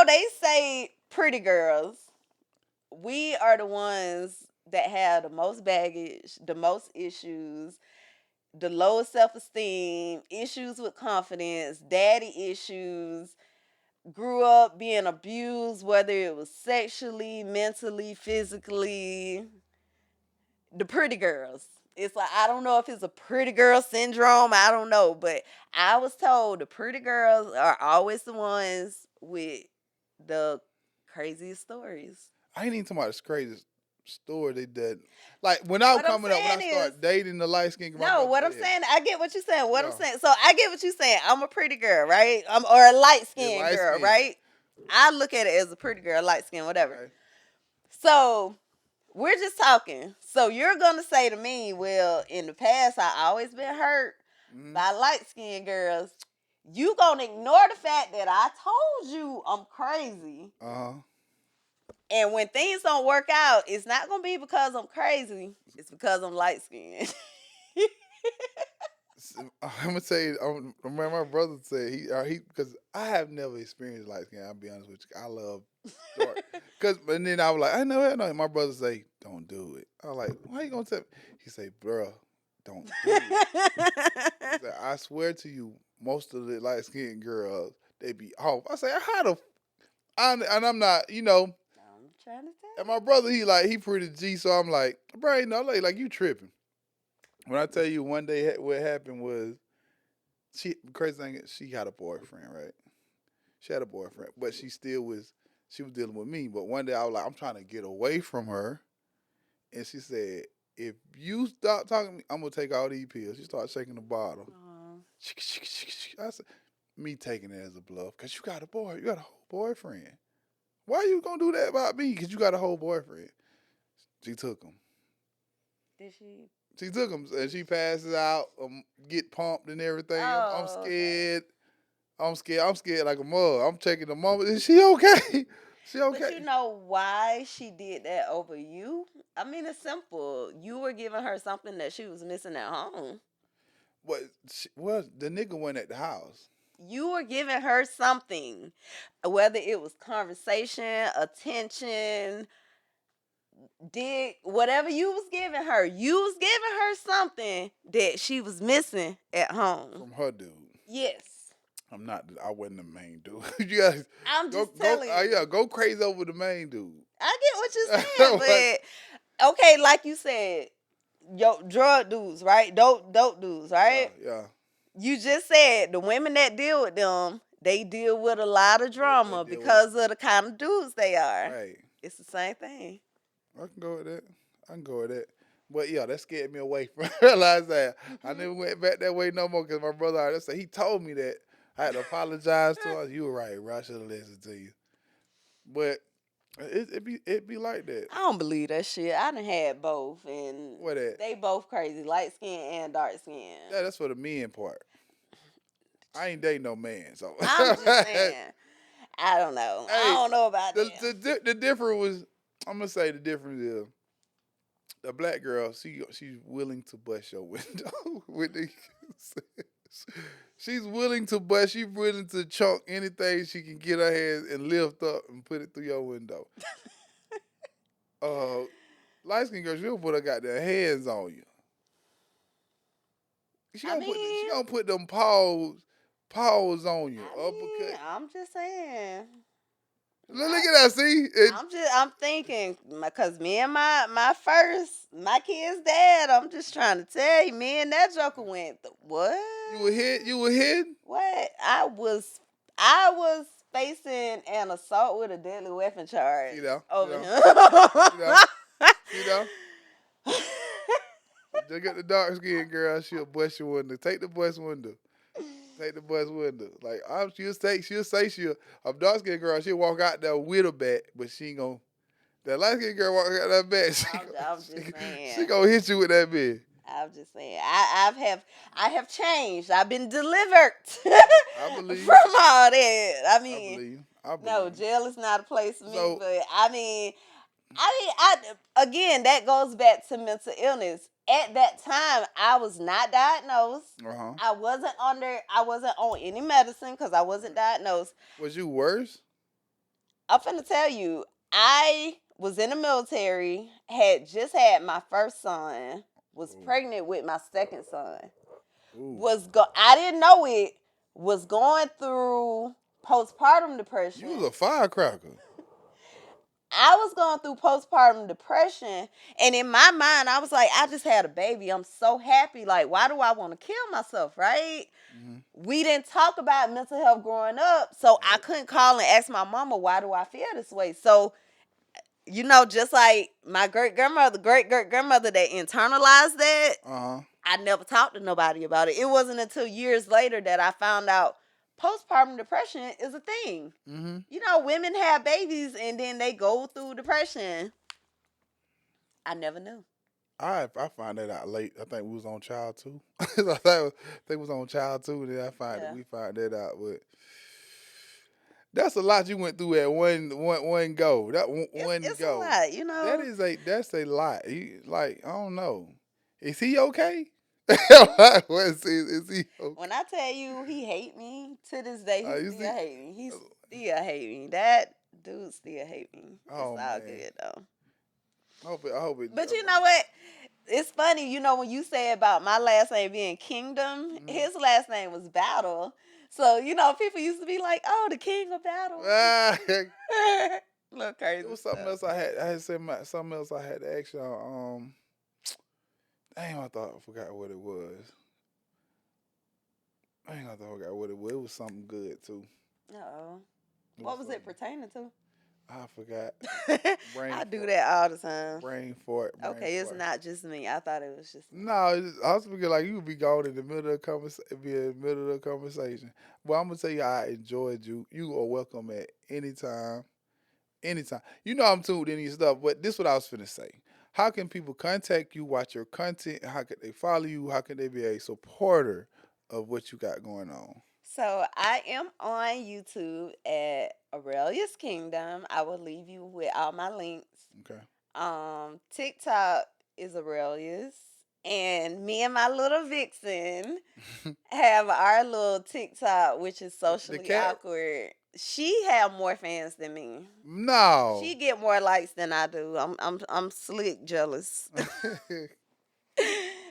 They say pretty girls. We are the ones that have the most baggage, the most issues, the lowest self-esteem, issues with confidence, daddy issues, grew up being abused, whether it was sexually, mentally, physically. The pretty girls. It's like, I don't know if it's a pretty girl syndrome. I don't know. But I was told the pretty girls are always the ones with the craziest stories. I ain't even talking about this crazy story they did. Like when I was What I'm coming up, when I saying started dating the light skin. No, what I'm saying, I get what you're saying. What I'm Yeah. saying. So I get what you're saying. I'm a pretty girl, right? Or a light skinned light girl, skin. right? I look at it as a pretty girl, light skin, whatever. Okay. So we're just talking. So you're gonna say to me, well, in the past I always been hurt Mhm. by light skinned girls. You gonna ignore the fact that I told you I'm crazy. And when things don't work out, it's not gonna be because I'm crazy. It's because I'm light skinned. I'm gonna tell you, my brother said he because I have never experienced light skin. I'll be honest with you. I love dark. And then I was like, I know. My brother say, don't do it. I was like, why you gonna tell me? He say, bro, don't do it. He said, I swear to you, most of the light skinned girls, they be off. I say, and I'm not, I'm trying to tell and my brother, he pretty G, so I'm like, bro, like you tripping. When I tell you one day what happened was, crazy thing is she had a boyfriend, right? She had a boyfriend, but she was dealing with me. But one day I was like, I'm trying to get away from her. And she said, if you stop talking to me, I'm going to take all these pills. She started shaking the bottle. I said, me taking it as a bluff, because you got a whole boyfriend. Why you going to do that about me? Because you got a whole boyfriend. She took him. Did she? She took him, and she passes out, get pumped and everything. I'm Oh, scared. I'm scared like a mug. I'm checking the mama. Is she okay? She okay? But you know why she did that over you? I mean, it's simple. You were giving her something that she was missing at home. Well, the nigga went at the house. You were giving her something, whether it was conversation, attention, whatever you was giving her something that she was missing at home. From her dude. Yes. I wasn't the main dude. You guys I'm just telling you. Yeah, go crazy over the main dude. I get what you're saying, but okay, like you said, drug dudes, right? Dope dudes, right? Yeah. You just said the women that deal with them, they deal with a lot of drama deal with- because of the kind of dudes they are. Right. It's the same thing. I can go with that. I can go with that. But yeah, that scared me away from realize that. I never went back that way no more because my brother, he told me that. I had to apologize to him. You were right, bro. I should have listened to you. But it be like that. I don't believe that shit. I done had both, and What that? they both crazy, light skin and dark skin. Yeah, that's for the men part. I ain't dating no man, so I'm just saying. I don't know. I Hey, don't know about that. the difference was, I'm gonna say the difference is the black girl. She's willing to bust your window with the. She's willing to bust. She's willing to chunk anything she can get her hands and lift up and put it through your window. Light skinned girl, she'll put her goddamn hands on you. She gonna put them paws on you. I'm just saying. Look at that, see? I'm thinking because me and my kid's dad. I'm just trying to tell you, me and that joker went what? You were hit? What? I was facing an assault with a deadly weapon charge. You know, over you him. You know. Just get the dark skinned girl, she'll bust your window. Take the bus window. Take the bus window. Like she'll say a dark skinned girl, she'll walk out there with a bat, but she ain't gonna. That light skinned girl walk out that bat, she gonna hit you with that bit. I'm just saying, I have changed. I've been delivered I believe from all that. I mean, I believe. no, jail is not a place for me. But I again, that goes back to mental illness. At that time, I was not diagnosed. I wasn't on any medicine because I wasn't diagnosed. Was you worse? I'm finna tell you, I was in the military, had just had my first son, was pregnant with my second son. I didn't know it, was going through postpartum depression. You was a firecracker. I was going through postpartum depression, and in my mind, I was like, I just had a baby. I'm so happy. Like, why do I want to kill myself, right? Mm-hmm. We didn't talk about mental health growing up, so I couldn't call and ask my mama, why do I feel this way? So, you know, just like my great-grandmother that internalized that, I never talked to nobody about it. It wasn't until years later that I found out postpartum depression is a thing. Mm-hmm. You know, women have babies and then they go through depression. I never knew. I found that out late. I think we was on Child 2. I think we was on Child 2, and then we found that out. But that's a lot you went through at one go. It's a lot, you know. That's a lot. I don't know. Is he okay? Is he okay? When I tell you he hate me to this day, he still hate me. He still hate me. That dude still hate me. It's all good though. I hope it. But you know what? It's funny, you know, when you say about my last name being Kingdom, his last name was Battle. So, you know, people used to be like, "Oh, the King of Battle." Little crazy. It was something else I had said something else I had to ask y'all. Damn, I forgot what it was. It was something good too. Uh-oh. What was it pertaining to? I forgot. I do that all the time. Brain fart. It's not just me. I thought it was just me. No, I was thinking like you would be gone in the middle of the conversation. But I'm gonna tell you, I enjoyed you. You are welcome at any time. Anytime. You know I'm tuned in your stuff, but this is what I was finna say. How can people contact you, watch your content? How can they follow you? How can they be a supporter of what you got going on? So I am on YouTube at Aurelia's Kingdom. I will leave you with all my links. Okay. TikTok is Aurelia's. And me and my little vixen have our little TikTok, which is socially awkward. She have more fans than me. No. She get more likes than I do. I'm slick jealous.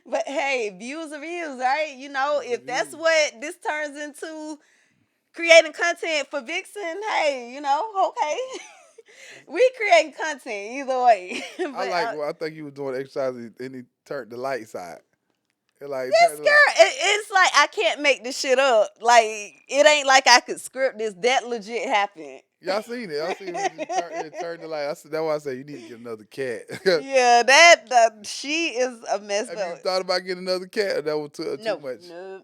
But hey, views are views, right? You know, if that's what this turns into, creating content for Vixen, hey, you know, okay. We creating content either way. But I think you was doing exercises and he turned the lights out. Like, this girl, it's like I can't make this shit up. Like, it ain't like I could script this. That legit happened. y'all seen it. Y'all seen it turn the light. That's why I say you need to get another cat. Yeah, she is a mess. Have you thought about getting another cat? Or that was too No, much.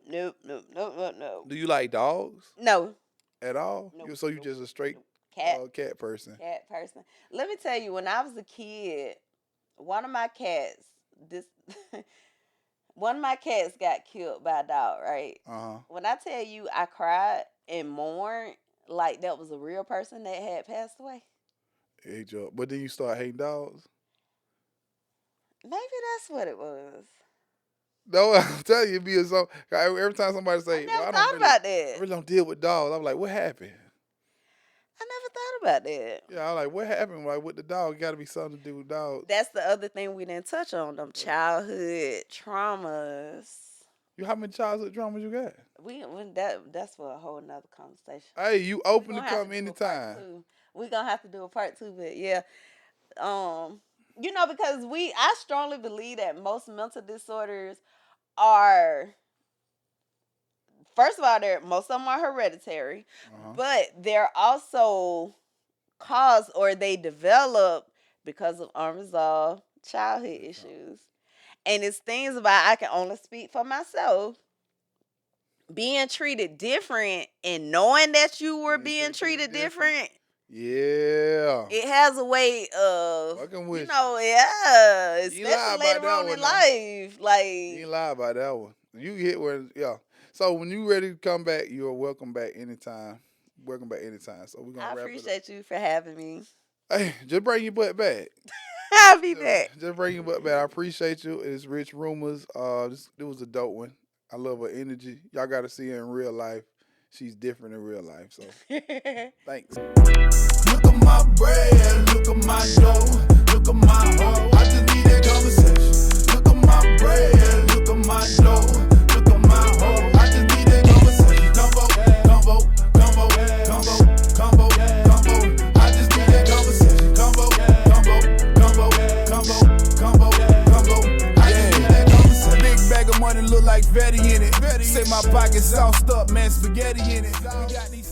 no. Do you like dogs No. at all? No, So you just a straight cat person? Cat person. Let me tell you, when I was a kid, one of my cats got killed by a dog, right? When I tell you I cried and mourned like that was a real person that had passed away. Hey, Joe. But then you start hating dogs? Maybe that's what it was. No, I'm telling you, it be a song. Every time somebody say, I never thought about that. I really don't deal with dogs. I'm like, what happened? I never thought about that. Yeah, I'm like, what happened? Like, with the dog, got to be something to do with dogs. That's the other thing we didn't touch on, them childhood traumas. How many childhood traumas you got? That's for a whole nother conversation. Hey, you open to come anytime. We're gonna have to do a part 2, but yeah. Because I strongly believe that most mental disorders are, first of all, most of them are hereditary, but they're also caused or they develop because of unresolved childhood issues. And it's things about, I can only speak for myself, being treated different and knowing that you were being treated different. Yeah. It has a way of, fucking with especially later on in life. Like, you ain't lie about that one. You hit where, So when you ready to come back, you are welcome back anytime. Welcome back anytime. So we're gonna wrap it up. I appreciate you for having me. Hey, just bring your butt back. I'll be back. Just bring your butt back. I appreciate you. It's Rich Rumors. It was a dope one. I love her energy. Y'all got to see her in real life. She's different in real life. So thanks. Look at my bread, look at my dough, look at my hoe. I just need that conversation. Look at my bread, look at my dough, look at my hoe. I just need that conversation. Combo. I just need that conversation. Combo. I just need that conversation. Big bag of money look like Vetti in it. Say my pockets sauced up, man, spaghetti in it. We got these